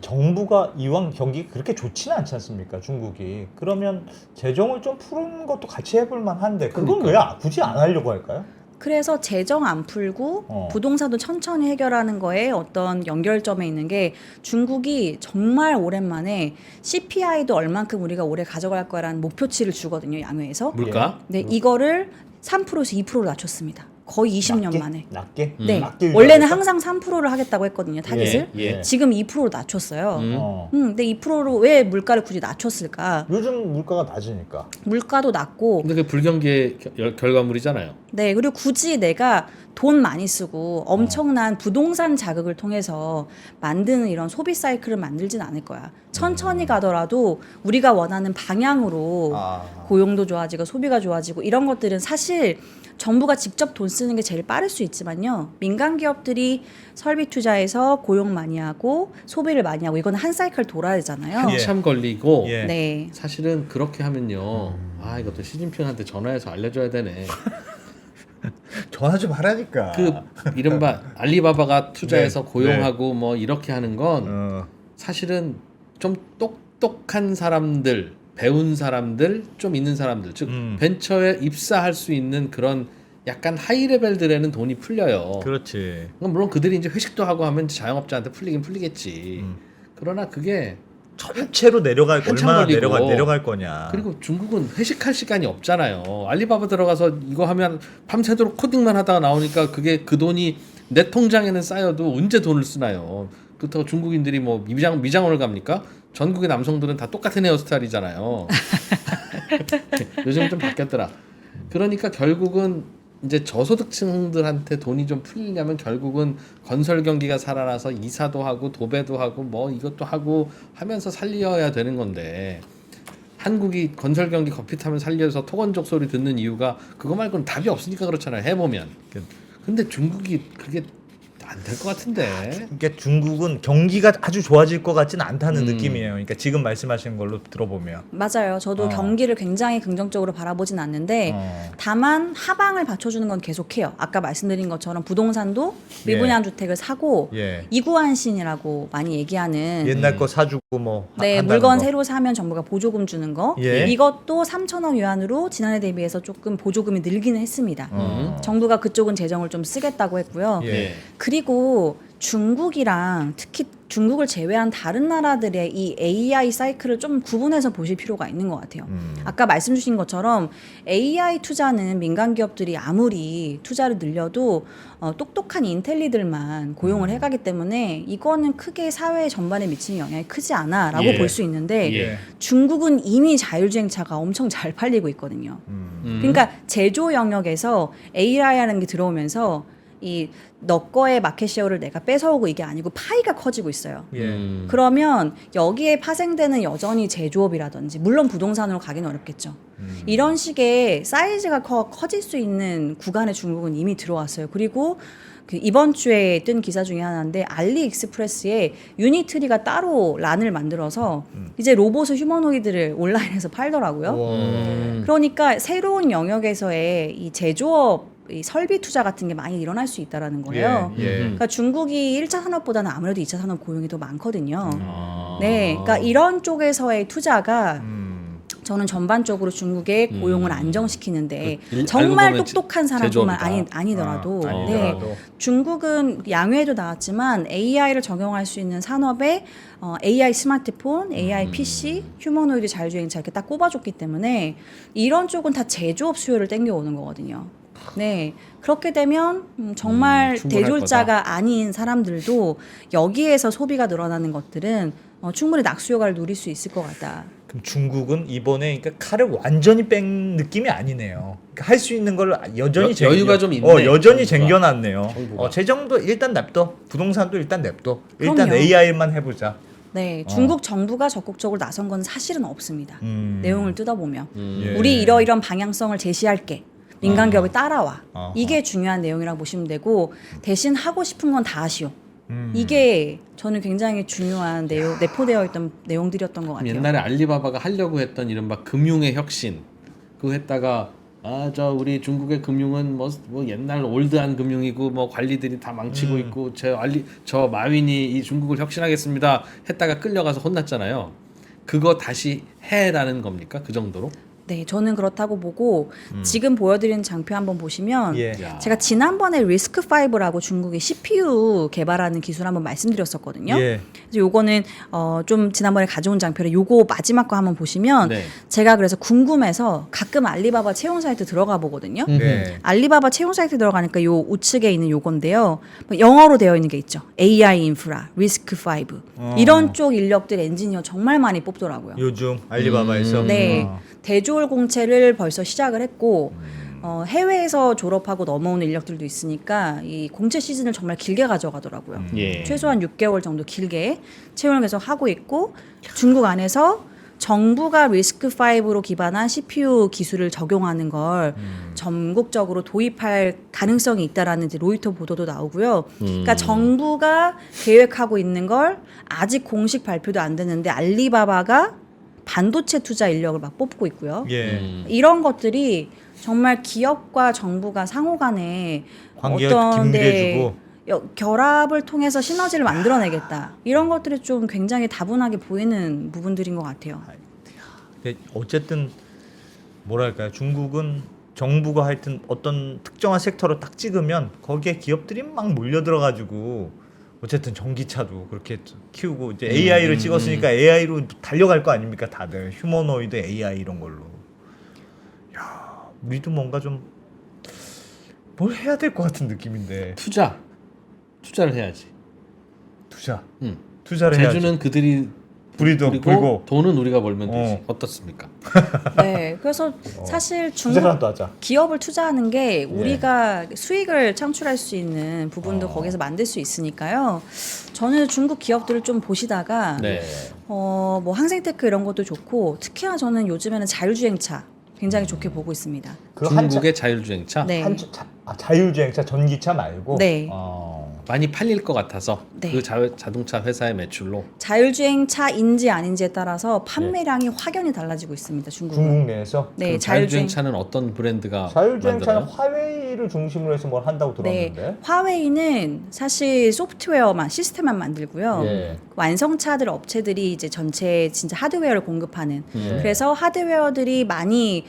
정부가 이왕 경기가 그렇게 좋지는 않지 않습니까? 중국이. 그러면 재정을 좀 푸는 것도 같이 해볼 만한데 그건 왜 굳이 안 하려고 할까요? 그래서 재정 안 풀고 부동산도 천천히 해결하는 거에 어떤 연결점에 있는 게 중국이 정말 오랜만에 CPI도 얼만큼 우리가 올해 가져갈 거라는 목표치를 주거든요. 양회에서. 물가? 네, 이거를 3%에서 2%로 낮췄습니다. 거의 20년 만에. 낮게? 네. 낮게 원래는 유지하겠다? 항상 3%를 하겠다고 했거든요. 타깃을. 예. 지금 2%로 낮췄어요. 음. 근데 2%로 왜 물가를 굳이 낮췄을까? 요즘 물가가 낮으니까. 물가도 낮고 근데 그 불경기의 결과물이잖아요. 네, 그리고 굳이 내가 돈 많이 쓰고 엄청난 부동산 자극을 통해서 만드는 이런 소비 사이클을 만들진 않을 거야. 천천히 가더라도 우리가 원하는 방향으로 고용도 좋아지고 소비가 좋아지고 이런 것들은 사실 정부가 직접 돈 쓰는 게 제일 빠를 수 있지만요. 민간 기업들이 설비 투자해서 고용 많이 하고 소비를 많이 하고 이건 한 사이클 돌아야 되잖아요. 한참 걸리고 예. 네. 사실은 그렇게 하면요. 이것도 시진핑한테 전화해서 알려줘야 되네. 전화 좀 하라니까. 그 이른바 알리바바가 투자해서 네, 고용하고 뭐 이렇게 하는 건 사실은 좀 똑똑한 사람들, 배운 사람들, 좀 있는 사람들, 즉 벤처에 입사할 수 있는 그런 약간 하이 레벨들에는 돈이 풀려요. 그렇지. 물론 그들이 이제 회식도 하고 하면 자영업자한테 풀리긴 풀리겠지. 그러나 그게 전체로 내려갈 한참 얼마나 걸리고. 내려갈 거냐. 그리고 중국은 회식할 시간이 없잖아요. 알리바바 들어가서 이거 하면 밤새도록 코딩만 하다가 나오니까 그게 그 돈이 내 통장에는 쌓여도 언제 돈을 쓰나요? 그렇다고 중국인들이 뭐 미장원을 갑니까? 전국의 남성들은 다 똑같은 헤어스타일이잖아요. 요즘 좀 바뀌었더라. 그러니까 결국은 이제 저소득층들한테 돈이 좀 풀리려면 결국은 건설 경기가 살아나서 이사도 하고 도배도 하고 뭐 이것도 하고 하면서 살려야 되는 건데 한국이 건설 경기 거핏하면 살려서 토건족 소리 듣는 이유가 그거 말고는 답이 없으니까 그렇잖아요. 해보면. 근데 중국이 그게 안 될 것 같은데. 그러니까 중국은 경기가 아주 좋아질 것 같지는 않다는 느낌이에요. 그러니까 지금 말씀하시는 걸로 들어보면. 맞아요. 저도 경기를 굉장히 긍정적으로 바라보진 않는데 다만 하방을 받쳐주는 건 계속해요. 아까 말씀드린 것처럼 부동산도 미분양 주택을 사고 이구한신이라고 많이 얘기하는 옛날 거 사주고 뭐 네, 한다는 물건 거. 새로 사면 정부가 보조금 주는 거 이것도 3천억 위안으로 지난해 대비해서 조금 보조금이 늘기는 했습니다. 정부가 그쪽은 재정을 좀 쓰겠다고 했고요. 예. 그리고 중국이랑 특히 중국을 제외한 다른 나라들의 이 AI 사이클을 좀 구분해서 보실 필요가 있는 것 같아요. 아까 말씀 주신 것처럼 AI 투자는 민간 기업들이 아무리 투자를 늘려도 똑똑한 인텔리들만 고용을 해가기 때문에 이거는 크게 사회 전반에 미치는 영향이 크지 않아라고 볼 수 있는데 중국은 이미 자율주행차가 엄청 잘 팔리고 있거든요. 그러니까 제조 영역에서 AI라는 게 들어오면서 이 너 거의 마켓쉐어를 내가 뺏어오고 이게 아니고 파이가 커지고 있어요. 그러면 여기에 파생되는 여전히 제조업이라든지 물론 부동산으로 가기는 어렵겠죠. 이런 식의 사이즈가 커질 수 있는 구간에 중국은 이미 들어왔어요. 그리고 그 이번 주에 뜬 기사 중에 하나인데 알리익스프레스에 유니트리가 따로 란을 만들어서 이제 로봇 휴머노이드를 온라인에서 팔더라고요. 그러니까 새로운 영역에서의 이 제조업 이 설비 투자 같은 게 많이 일어날 수 있다라는 거예요. 그러니까 중국이 1차 산업보다는 아무래도 2차 산업 고용이 더 많거든요. 네, 그러니까 이런 쪽에서의 투자가 저는 전반적으로 중국의 고용을 안정시키는데 정말 똑똑한 사람뿐만 아니더라도 네, 중국은 양회에도 나왔지만 AI를 적용할 수 있는 산업에 AI 스마트폰, AI PC, 휴머노이드 자율주행차 이렇게 딱 꼽아줬기 때문에 이런 쪽은 다 제조업 수요를 땡겨오는 거거든요. 네, 그렇게 되면 정말 대졸자가 거다. 아닌 사람들도 여기에서 소비가 늘어나는 것들은 충분히 낙수 효과를 누릴 수 있을 것 같다. 그럼 중국은 이번에 그러니까 칼을 완전히 뺀 느낌이 아니네요. 그러니까 할 수 있는 걸 여전히 여유가 좀 있네, 여전히 정부가. 쟁겨놨네요. 정부가. 재정도 일단 냅둬. 부동산도 일단 냅둬. 일단 그럼요. AI만 해보자. 네, 중국 정부가 적극적으로 나선 건 사실은 없습니다. 내용을 뜯어보면 예. 우리 이런 방향성을 제시할게. 민간 기업이 따라와. 아하. 이게 중요한 내용이라고 보시면 되고 대신 하고 싶은 건 다 하시오. 음. 이게 저는 굉장히 중요한 내용, 내포되어 있던 내용들이었던 것 같아요. 옛날에 알리바바가 하려고 했던 이른바 금융의 혁신 그거 했다가 저 우리 중국의 금융은 뭐 옛날 올드한 금융이고 뭐 관리들이 다 망치고 있고 저 마윈이 이 중국을 혁신하겠습니다 했다가 끌려가서 혼났잖아요. 그거 다시 해라는 겁니까? 그 정도로? 네, 저는 그렇다고 보고 지금 보여드리는 장표 한번 보시면 예. 야. 제가 지난번에 리스크5라고 중국의 CPU 개발하는 기술 한번 말씀드렸었거든요. 예. 그래서 요거는 좀 지난번에 가져온 장표를 요거 마지막 거 한번 보시면 네. 제가 그래서 궁금해서 가끔 알리바바 채용 사이트 들어가 보거든요. 네. 알리바바 채용 사이트 들어가니까 요 우측에 있는 요건데요. 영어로 되어 있는 게 있죠. AI 인프라, 리스크5 이런 쪽 인력들 엔지니어 정말 많이 뽑더라고요. 요즘 알리바바에서 네. 대졸 공채를 벌써 시작을 했고 해외에서 졸업하고 넘어오는 인력들도 있으니까 이 공채 시즌을 정말 길게 가져가더라고요. 예. 최소한 6개월 정도 길게 채용을 계속 하고 있고 중국 안에서 정부가 리스크5로 기반한 CPU 기술을 적용하는 걸 전국적으로 도입할 가능성이 있다라는 이제 로이터 보도도 나오고요. 그러니까 정부가 계획하고 있는 걸 아직 공식 발표도 안 됐는데 알리바바가 반도체 투자 인력을 막 뽑고 있고요. 예. 이런 것들이 정말 기업과 정부가 상호 간에 관계가 어떤 긴밀해지고 결합을 통해서 시너지를 만들어내겠다. 이런 것들이 좀 굉장히 다분하게 보이는 부분들인 것 같아요. 근데 어쨌든 뭐랄까요? 중국은 정부가 하여튼 어떤 특정한 섹터로 딱 찍으면 거기에 기업들이 막 몰려들어가지고 어쨌든 전기차도 그렇게 키우고 이제 AI를 찍었으니까 AI로 달려갈 거 아닙니까? 다들 휴머노이드 AI 이런 걸로. 야, 우리도 뭔가 좀 뭘 해야 될 것 같은 느낌인데. 투자를 해야지. 투자를 해야지. 제주는 그들이 불이도 그리고 불고 돈은 우리가 벌면 되지. 어떻습니까? 네, 그래서 사실 중국 투자라도 하자. 기업을 투자하는 게 우리가 수익을 창출할 수 있는 부분도 거기서 만들 수 있으니까요. 저는 중국 기업들을 좀 보시다가 네. 뭐 항생테크 이런 것도 좋고 특히나 저는 요즘에는 자율주행차 굉장히 좋게 보고 있습니다. 중국의 자율주행차 네. 자율주행차 전기차 말고. 네. 많이 팔릴 것 같아서 네. 그 자동차 회사의 매출로 자율주행차인지 아닌지에 따라서 판매량이 확연히 달라지고 있습니다. 중국은. 중국 내에서. 네, 그럼 자율주행. 자율주행차는 어떤 브랜드가 자율주행차는 만들어요? 화웨이를 중심으로 해서 뭘 한다고 네, 들었는데. 화웨이는 사실 소프트웨어만 시스템만 만들고요. 예. 완성차들 업체들이 이제 전체 진짜 하드웨어를 공급하는. 그래서 하드웨어들이 많이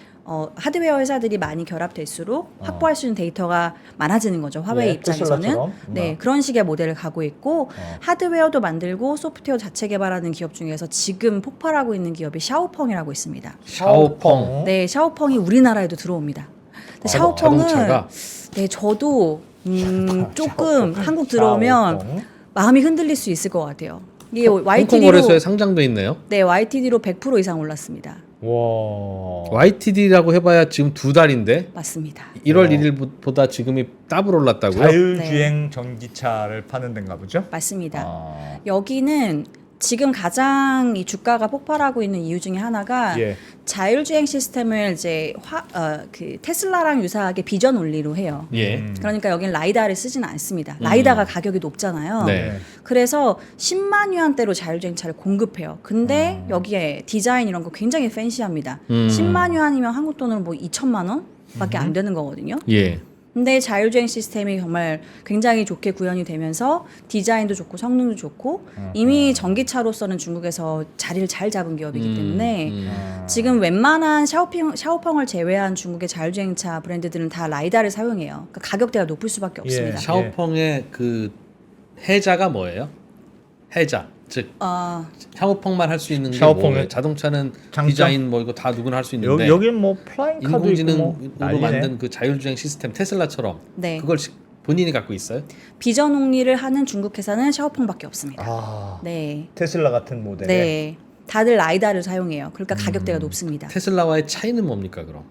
하드웨어 회사들이 많이 결합될수록 확보할 수 있는 데이터가 많아지는 거죠. 화웨이 예, 입장에서는. 테슬라처럼. 네, 그런 식의 모델을 가고 있고 하드웨어도 만들고 소프트웨어 자체 개발하는 기업 중에서 지금 폭발하고 있는 기업이 샤오펑이라고 있습니다. 샤오펑. 네, 샤오펑이 우리나라에도 들어옵니다. 근데 샤오펑은 자동차가 네, 저도 조금 한국 들어오면 샤오펑. 마음이 흔들릴 수 있을 것 같아요. 이게 홍콩 YTD로 거래소에 상장돼 있네요. 네, YTD로 100% 이상 올랐습니다. 와. YTD라고 해봐야 지금 2달인데 맞습니다. 1월 1일보다 지금이 더블 올랐다고요? 자율주행 전기차를 파는 데인가 보죠? 맞습니다. 아. 여기는 지금 가장 이 주가가 폭발하고 있는 이유 중에 하나가 예. 자율주행 시스템을 이제 그 테슬라랑 유사하게 비전 온리로 해요. 예. 그러니까 여기는 라이다를 쓰지는 않습니다. 라이다가 가격이 높잖아요. 네. 그래서 10만 yuan대로 자율주행차를 공급해요. 근데 여기에 디자인 이런 거 굉장히 팬시합니다. 10만 yuan이면 한국 돈으로 뭐 2천만 원밖에 안 되는 거거든요. 예. 근데 자율주행 시스템이 정말 굉장히 좋게 구현이 되면서 디자인도 좋고 성능도 좋고 이미 전기차로서는 중국에서 자리를 잘 잡은 기업이기 때문에 지금 웬만한 샤오펑을 제외한 중국의 자율주행차 브랜드들은 다 라이다를 사용해요. 그러니까 가격대가 높을 수밖에 없습니다. 샤오펑의 그 해자가 뭐예요? 해자. 즉 샤오펑만 할 수 있는 게 샤오펑의 뭐예요? 자동차는 장점? 디자인 뭐 이거 다 누구나 할 수 있는데 여긴 뭐 플라잉 카도 있고 인공지능으로 뭐 난리네. 만든 그 자율주행 시스템 테슬라처럼 네. 그걸 본인이 갖고 있어요? 비전 옹리를 하는 중국 회사는 샤오펑밖에 없습니다. 아. 네. 테슬라 같은 모델에. 네. 다들 라이다를 사용해요. 그러니까 가격대가 높습니다. 테슬라와의 차이는 뭡니까 그럼?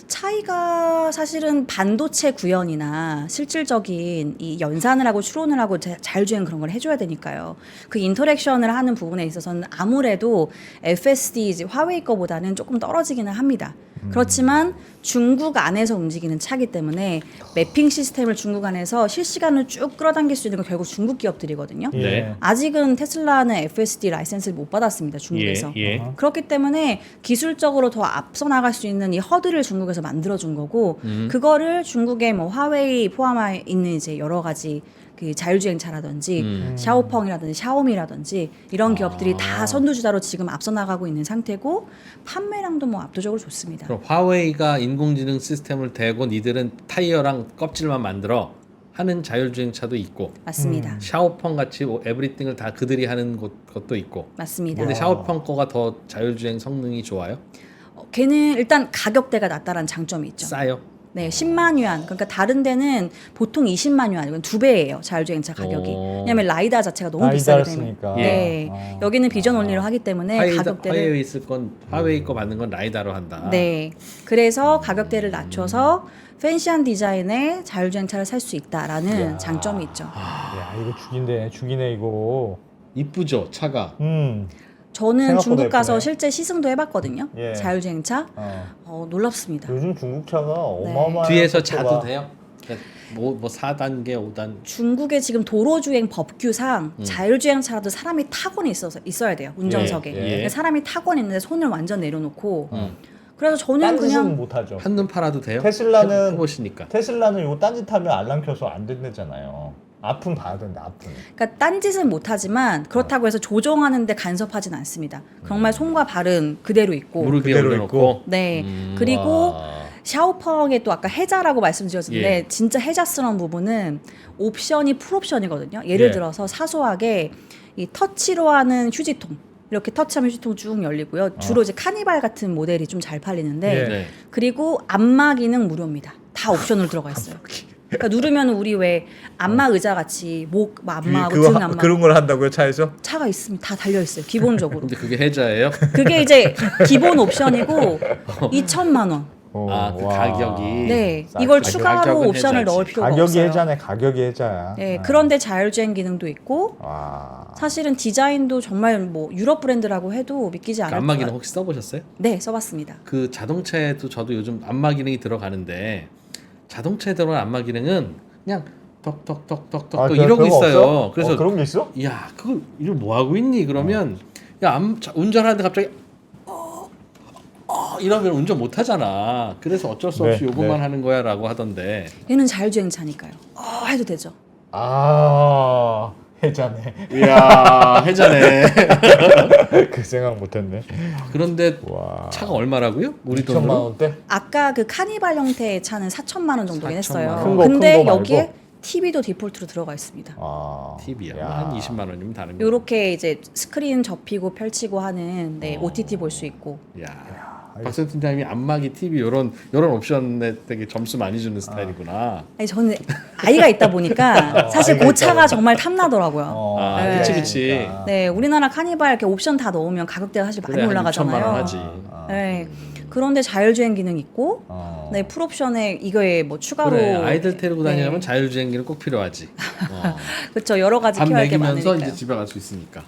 차이가 사실은 반도체 구현이나 실질적인 이 연산을 하고 추론을 하고 자율주행 그런 걸 해줘야 되니까요. 그 인터랙션을 하는 부분에 있어서는 아무래도 FSD 이제 화웨이 거보다는 조금 떨어지기는 합니다. 그렇지만 중국 안에서 움직이는 차기 때문에 매핑 시스템을 중국 안에서 실시간으로 쭉 끌어당길 수 있는 건 결국 중국 기업들이거든요. 네. 아직은 테슬라는 FSD 라이센스를 못 받았습니다. 중국에서. 예. 그렇기 때문에 기술적으로 더 앞서 나갈 수 있는 이 허들을 중국에서 만들어준 거고 그거를 중국의 뭐 화웨이 포함해 있는 이제 여러 가지 그 자율주행차라든지 샤오펑이라든지 샤오미라든지 이런 기업들이 다 선두주자로 지금 앞서 나가고 있는 상태고 판매량도 뭐 압도적으로 좋습니다. 그럼 화웨이가 인공지능 시스템을 대고 니들은 타이어랑 껍질만 만들어 하는 자율주행차도 있고 맞습니다. 샤오펑 같이 에브리띵을 다 그들이 하는 것도 있고. 맞습니다. 근데 샤오펑 거가 더 자율주행 성능이 좋아요? 걔는 일단 가격대가 낮다라는 장점이 있죠. 싸요? 네, 10만 yuan. 그러니까 다른 데는 보통 20만 yuan. 이건 2배예요. 자율주행차 가격이. 오. 왜냐면 라이다 자체가 너무 라이다를 비싸기 때문에. 쓰니까. 네. 여기는 비전 온리로 하기 때문에 가격대를 화웨이 쓸 건 화웨이 거 만든 건 라이다로 한다. 네. 그래서 가격대를 낮춰서 팬시한 디자인의 자율주행차를 살 수 있다라는 장점이 있죠. 야 이거 죽이네 이거. 이쁘죠 차가. 저는 생각보다 중국 가서 예쁘네. 실제 시승도 해봤거든요. 예. 자율주행차. 어. 놀랍습니다. 요즘 중국차가 어마어마한 뒤에서 속도가- 자도 돼요? 뭐 4단계 5단 중국의 지금 도로주행 법규상 자율주행차라도 사람이 타곤 있어야 돼요. 운전석에. 예. 근데 사람이 타곤 있는데 손을 완전 내려놓고. 그래서 저는 딴 짓은 그냥 못하죠. 한눈 팔아도 돼요? 테슬라는 해보시니까. 테슬라는 요 딴짓 하면 알람 켜서 안 된다잖아요. 아픈 봐야 된다. 아픈. 그러니까 딴짓은 못하지만 그렇다고 해서 조종하는데 간섭하진 않습니다. 정말 손과 발은 그대로 있고. 무릎 위에 그대로 올려놓고. 네. 그리고 와. 샤오펑의 또 아까 해자라고 말씀드렸는데 예. 진짜 해자스러운 부분은 옵션이 풀옵션이거든요. 예를 예. 들어서 사소하게 이 터치로 하는 휴지통 이렇게 터치하면 휴지통 쭉 열리고요. 주로 이제 카니발 같은 모델이 좀 잘 팔리는데 예. 네. 그리고 안마 기능 무료입니다. 다 옵션으로 들어가 있어요. 그러니까 누르면 우리 왜 안마 의자 같이 목 안마하고 등 안마 그런 걸 한다고요 차에서? 차가 있습니다. 다 달려 있어요. 기본적으로. 근데 그게 해자예요? 그게 이제 기본 옵션이고 2천만 원. 그 와. 가격이. 네, 싸- 이걸 가격- 추가로 가격은 옵션을 해자지. 넣을 필요가 가격이 없어요. 해자네. 가격이 해자야. 네, 그런데 자율주행 기능도 있고 와. 사실은 디자인도 정말 뭐 유럽 브랜드라고 해도 믿기지 않을 안마 것 기능 같아요. 혹시 써보셨어요? 네, 써봤습니다. 그 자동차에도 저도 요즘 안마 기능이 들어가는데 자동차에 들어간 안마 기능은 그냥 톡톡톡톡톡 아, 이러고 별거 있어요. 없어? 그래서 그런 게 있어? 야 그걸 이걸 뭐 하고 있니? 그러면 운전하는데 갑자기 이러면 운전 못 하잖아. 그래서 어쩔 수 없이 네, 요것만 네. 하는 거야라고 하던데. 얘는 자율주행차니까요. 해도 되죠. 아 해자네. 이야 해자네. 그 생각 못했네. 그런데 와. 차가 얼마라고요? 우리 2천만 돈으로? 원대? 아까 그 카니발 형태의 차는 4천만 원 정도긴 4천만 했어요. 원. 큰 거, 근데 큰거 말고? 여기에 TV도 디폴트로 들어가 있습니다. 아. TV야. 야. 한 20만 원이면 다른 거. 요렇게 이제 스크린 접히고 펼치고 하는 OTT 볼 수 있고. 야. 박선 팀장님이 안마기 TV 요런 옵션에 되게 점수 많이 주는 스타일이구나. 아니 저는 아이가 있다 보니까 사실 아이가 그 있다 차가 정말 탐나더라고요. 아, 네. 그치. 네, 우리나라 카니발 이렇게 옵션 다 넣으면 가격대가 사실 많이 그래, 한 올라가잖아요. 6천만 원 하지. 네. 그런데 자율주행 기능 있고, 어. 네, 풀옵션에 이거에 뭐 추가로 그래, 아이들 데리고 다니려면 네. 자율주행기는 꼭 필요하지. 그렇죠. 여러 가지 밥 키워야 할 게 먹이면서 많으니까요. 이제 집에 갈 수 있으니까.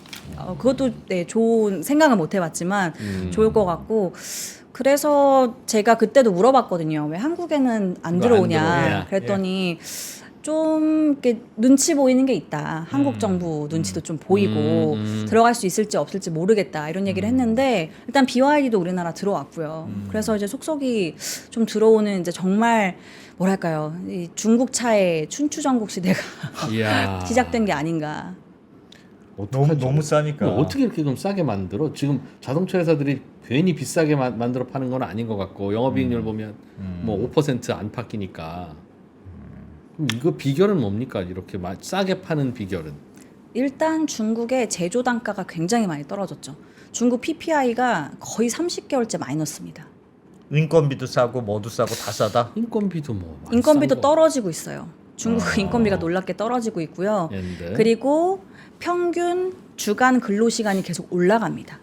그것도 네, 좋은 생각은 못 해봤지만 좋을 것 같고. 그래서 제가 그때도 물어봤거든요. 왜 한국에는 안 이거 안 들어오냐. 들어오냐. 그랬더니 좀 이렇게 눈치 보이는 게 있다. 한국 정부 눈치도 좀 보이고 들어갈 수 있을지 없을지 모르겠다. 이런 얘기를 했는데 일단 BYD도 우리나라 들어왔고요. 그래서 이제 속속이 좀 들어오는 이제 정말 뭐랄까요. 이 중국 차의 춘추전국 시대가 이야. 시작된 게 아닌가. 너무 싸니까. 어떻게 이렇게 그럼 싸게 만들어? 지금 자동차 회사들이 괜히 비싸게 만들어 파는 건 아닌 것 같고 영업이익률 보면 뭐 5% 안팎이니까. 그럼 이거 비결은 뭡니까? 이렇게 싸게 파는 비결은? 일단 중국의 제조 단가가 굉장히 많이 떨어졌죠. 중국 PPI가 거의 30개월째 마이너스입니다. 인건비도 싸고 뭐도 싸고 다 싸다. 인건비도 뭐 많이 인건비도 싼 거. 떨어지고 있어요. 중국 인건비가 놀랍게 떨어지고 있고요. 예. 그리고 평균 주간 근로 시간이 계속 올라갑니다.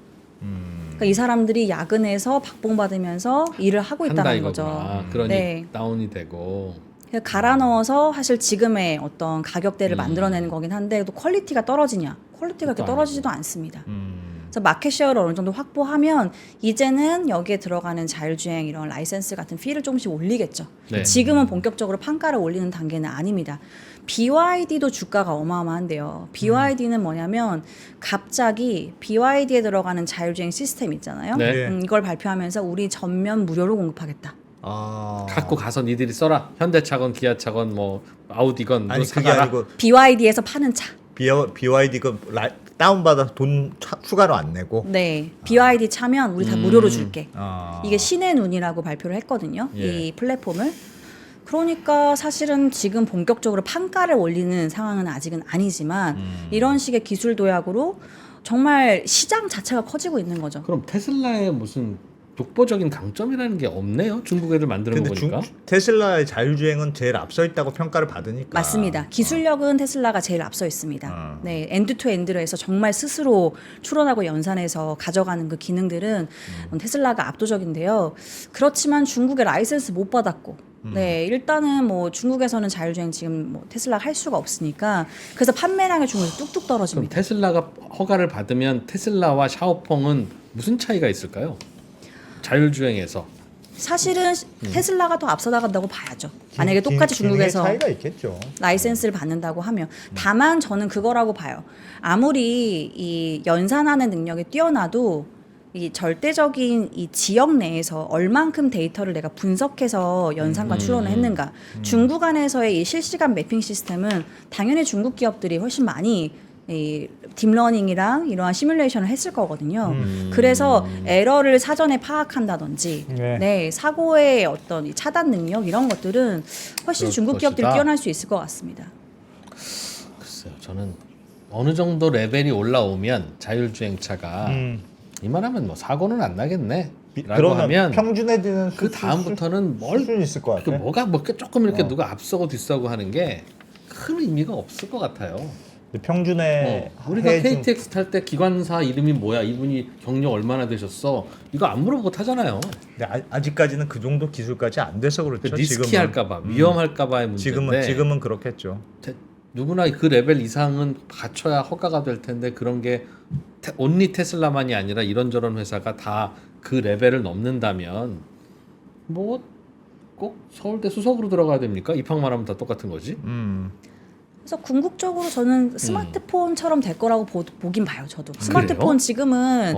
그러니까 이 사람들이 야근해서 박봉받으면서 일을 하고 한다 있다는 이거구나. 거죠. 그러니 네. 다운이 되고. 그래서 갈아 넣어서 사실 지금의 어떤 가격대를 만들어내는 거긴 한데 또 퀄리티가 떨어지냐? 퀄리티가 그렇게 그것도 떨어지지도 않습니다. 음. 그래서 마켓 쉐어를 어느 정도 확보하면 이제는 여기에 들어가는 자율주행 이런 라이센스 같은 피를 조금씩 올리겠죠. 네. 지금은 본격적으로 판가를 올리는 단계는 아닙니다. BYD도 주가가 어마어마한데요. BYD는 뭐냐면 갑자기 BYD에 들어가는 자율주행 시스템 있잖아요. 네. 이걸 발표하면서 우리 전면 무료로 공급하겠다. 아. 갖고 가서 니들이 써라. 현대차건 기아차건 뭐 아우디건 아니 너 그게 사가라. 아니고 BYD에서 파는 차. BYD 그 다운받아 돈 추가로 안 내고. 네. BYD 차면 우리 다 무료로 줄게. 아. 이게 신의 눈이라고 발표를 했거든요. 예. 이 플랫폼을. 그러니까 사실은 지금 본격적으로 판가를 올리는 상황은 아직은 아니지만 이런 식의 기술 도약으로 정말 시장 자체가 커지고 있는 거죠. 그럼 테슬라의 무슨 독보적인 강점이라는 게 없네요. 중국 애들 만드는 거 근데 보니까. 테슬라의 자율주행은 제일 앞서 있다고 평가를 받으니까. 맞습니다. 기술력은 테슬라가 제일 앞서 있습니다. 네, 엔드 투 엔드로 해서 정말 스스로 추론하고 연산해서 가져가는 그 기능들은 테슬라가 압도적인데요. 그렇지만 중국의 라이센스 못 받았고, 네, 일단은 뭐 중국에서는 자율주행 지금 뭐 테슬라가 할 수가 없으니까 그래서 판매량이 중국에서 뚝뚝 그럼 떨어집니다. 테슬라가 허가를 받으면 테슬라와 샤오펑은 무슨 차이가 있을까요? 자율주행에서. 사실은 테슬라가 더 앞서 나간다고 봐야죠. 만약에 똑같이 기능의 중국에서 차이가 있겠죠. 라이센스를 받는다고 하면 다만 저는 그거라고 봐요. 아무리 이 연산하는 능력이 뛰어나도 이 절대적인 이 지역 내에서 얼만큼 데이터를 내가 분석해서 연산과 추론을 했는가. 중국 안에서의 이 실시간 매핑 시스템은 당연히 중국 기업들이 훨씬 많이 이 딥러닝이랑 이러한 시뮬레이션을 했을 거거든요. 그래서 에러를 사전에 파악한다든지, 네. 네, 사고의 어떤 이 차단 능력 이런 것들은 훨씬 그럴 중국 기업들이 것이다. 뛰어날 수 있을 것 같습니다. 글쎄요. 저는 어느 정도 레벨이 올라오면 자율주행차가 이만하면 뭐 사고는 안 나겠네. 라고 그러면 하면 평준화되는 그 다음부터는 뭘 수준 있을 것 그 같아. 뭐가 뭐 조금 이렇게 누가 앞서고 뒤서고 하는 게 큰 의미가 없을 것 같아요. 평준에 우리가 KTX 탈 때 기관사 이름이 뭐야? 이분이 경력 얼마나 되셨어? 이거 안 물어보고 타잖아요. 근데 아직까지는 그 정도 기술까지 안 돼서 그렇죠. 리스키할까봐, 위험할까봐의 문제인데 지금은 그렇겠죠. 누구나 그 레벨 이상은 갖춰야 허가가 될 텐데 그런 게 온리 테슬라만이 아니라 이런저런 회사가 다 그 레벨을 넘는다면 뭐 꼭 서울대 수석으로 들어가야 됩니까? 입학만 하면 다 똑같은 거지. 그래서 궁극적으로 저는 스마트폰처럼 될 거라고 보긴 봐요. 저도 스마트폰 지금은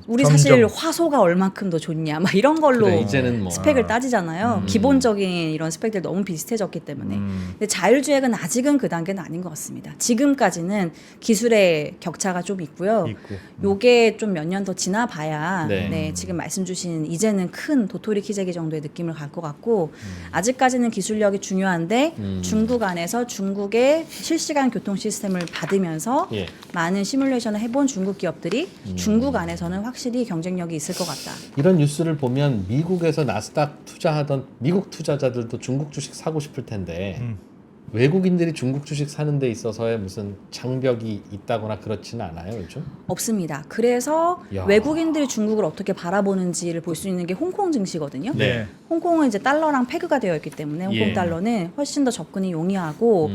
우리 점점. 사실 화소가 얼만큼 더 좋냐 막 이런 걸로 그래, 이제는 뭐 스펙을 따지잖아요. 기본적인 이런 스펙들 너무 비슷해졌기 때문에. 근데 자율주행은 아직은 그 단계는 아닌 것 같습니다. 지금까지는 기술의 격차가 좀 있고요. 요게 좀 몇 년 더 지나봐야 네. 네, 지금 말씀 주신 이제는 큰 도토리 키재기 정도의 느낌을 갈 것 같고 아직까지는 기술력이 중요한데 중국 안에서 중국의 실시간 교통 시스템을 받으면서 예. 많은 시뮬레이션을 해본 중국 기업들이 중국 안에서는 확실히 경쟁력이 있을 것 같다. 이런 뉴스를 보면 미국에서 나스닥 투자하던 미국 투자자들도 중국 주식 사고 싶을 텐데 외국인들이 중국 주식 사는 데 있어서의 무슨 장벽이 있다거나 그렇지는 않아요, 요즘? 없습니다. 그래서 야. 외국인들이 중국을 어떻게 바라보는지를 볼 수 있는 게 홍콩 증시거든요. 네. 홍콩은 이제 달러랑 페그가 되어 있기 때문에 홍콩 예. 달러는 훨씬 더 접근이 용이하고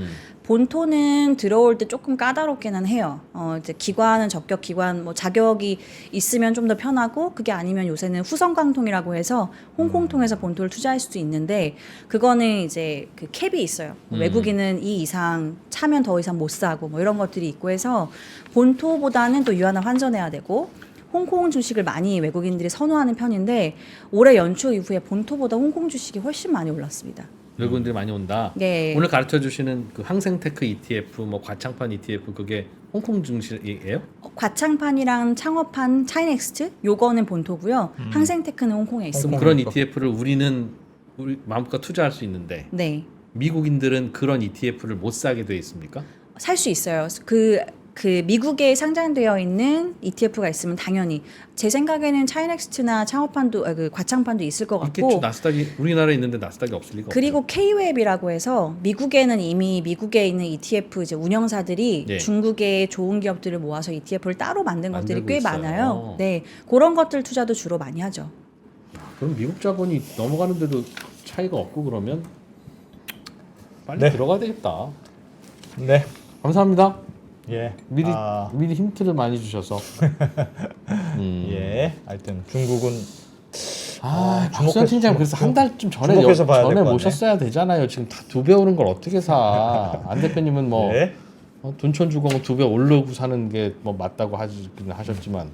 본토는 들어올 때 조금 까다롭기는 해요. 이제 기관은 적격 기관 뭐 자격이 있으면 좀 더 편하고 그게 아니면 요새는 후성강통이라고 해서 홍콩 통해서 본토를 투자할 수도 있는데 그거는 이제 그 캡이 있어요. 외국인은 이 이상 차면 더 이상 못 사고 뭐 이런 것들이 있고 해서 본토보다는 또 유한을 환전해야 되고 홍콩 주식을 많이 외국인들이 선호하는 편인데 올해 연초 이후에 본토보다 홍콩 주식이 훨씬 많이 올랐습니다. 외국인들이 많이 온다. 네. 오늘 가르쳐 주시는 그 항생테크 ETF, 뭐 과창판 ETF 그게 홍콩 증시예요? 과창판이랑 창업한 차이넥스트 요거는 본토고요. 항생테크는 홍콩에 있습니다. 그런 ETF를 우리 마음껏 투자할 수 있는데 네. 미국인들은 그런 ETF를 못 사게 돼 있습니까? 살 수 있어요. 그 그 미국에 상장되어 있는 ETF가 있으면 당연히 제 생각에는 차이넥스트나 창업판도 그 과창판도 있을 것 있겠죠. 같고 나스닥이 우리나라에 있는데 나스닥이 없을 리가 그리고 K웹이라고 해서 미국에는 이미 미국에 있는 ETF 이제 운영사들이 예. 중국의 좋은 기업들을 모아서 ETF를 따로 만든 것들이 만들고 꽤 있어요. 많아요. 네, 그런 것들 투자도 주로 많이 하죠. 그럼 미국 자본이 넘어가는데도 차이가 없고 그러면 빨리 네. 들어가야 되겠다. 네. 감사합니다. 예. 미리 아, 미리 힌트를 많이 주셔서. 예. 하여튼 중국은 박수현 팀장 그래서 한 달쯤 전에 주목해서 봐야 될 전에 것 같네. 모셨어야 되잖아요. 지금 다 2배 오른 걸 어떻게 사? 안 대표님은 뭐 네. 돈천 주공 2배 오르고 사는 게 뭐 맞다고 하셨지만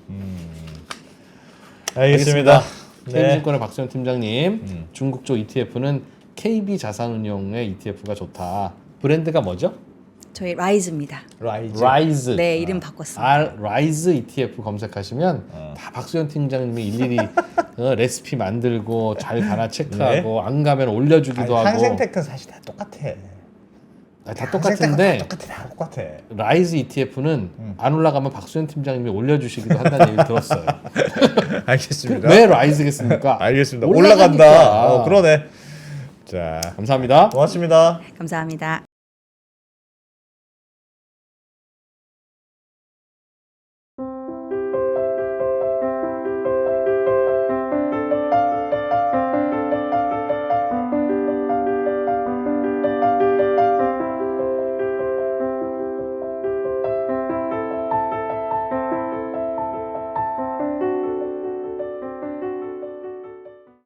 알겠습니다. 네. KB증권의 박수현 팀장님, 중국 쪽 ETF는 KB 자산운용의 ETF가 좋다. 브랜드가 뭐죠? 저희 라이즈입니다. 라이즈. 네, 이름 바꿨습니다. 라이즈 ETF 검색하시면 다 박수현 팀장님이 일일이 레시피 만들고 잘 가나 체크하고 안 가면 올려주기도 하고. 한생테크는 사실 다 똑같아. 다 똑같은데 다 똑같아. 라이즈 ETF는 안 올라가면 박수현 팀장님이 올려주시기도 한다는 얘기 들었어요. 알겠습니다. 왜 라이즈겠습니까? 알겠습니다. 올라가니까. 올라간다. 그러네. 자, 감사합니다. 고맙습니다. 감사합니다.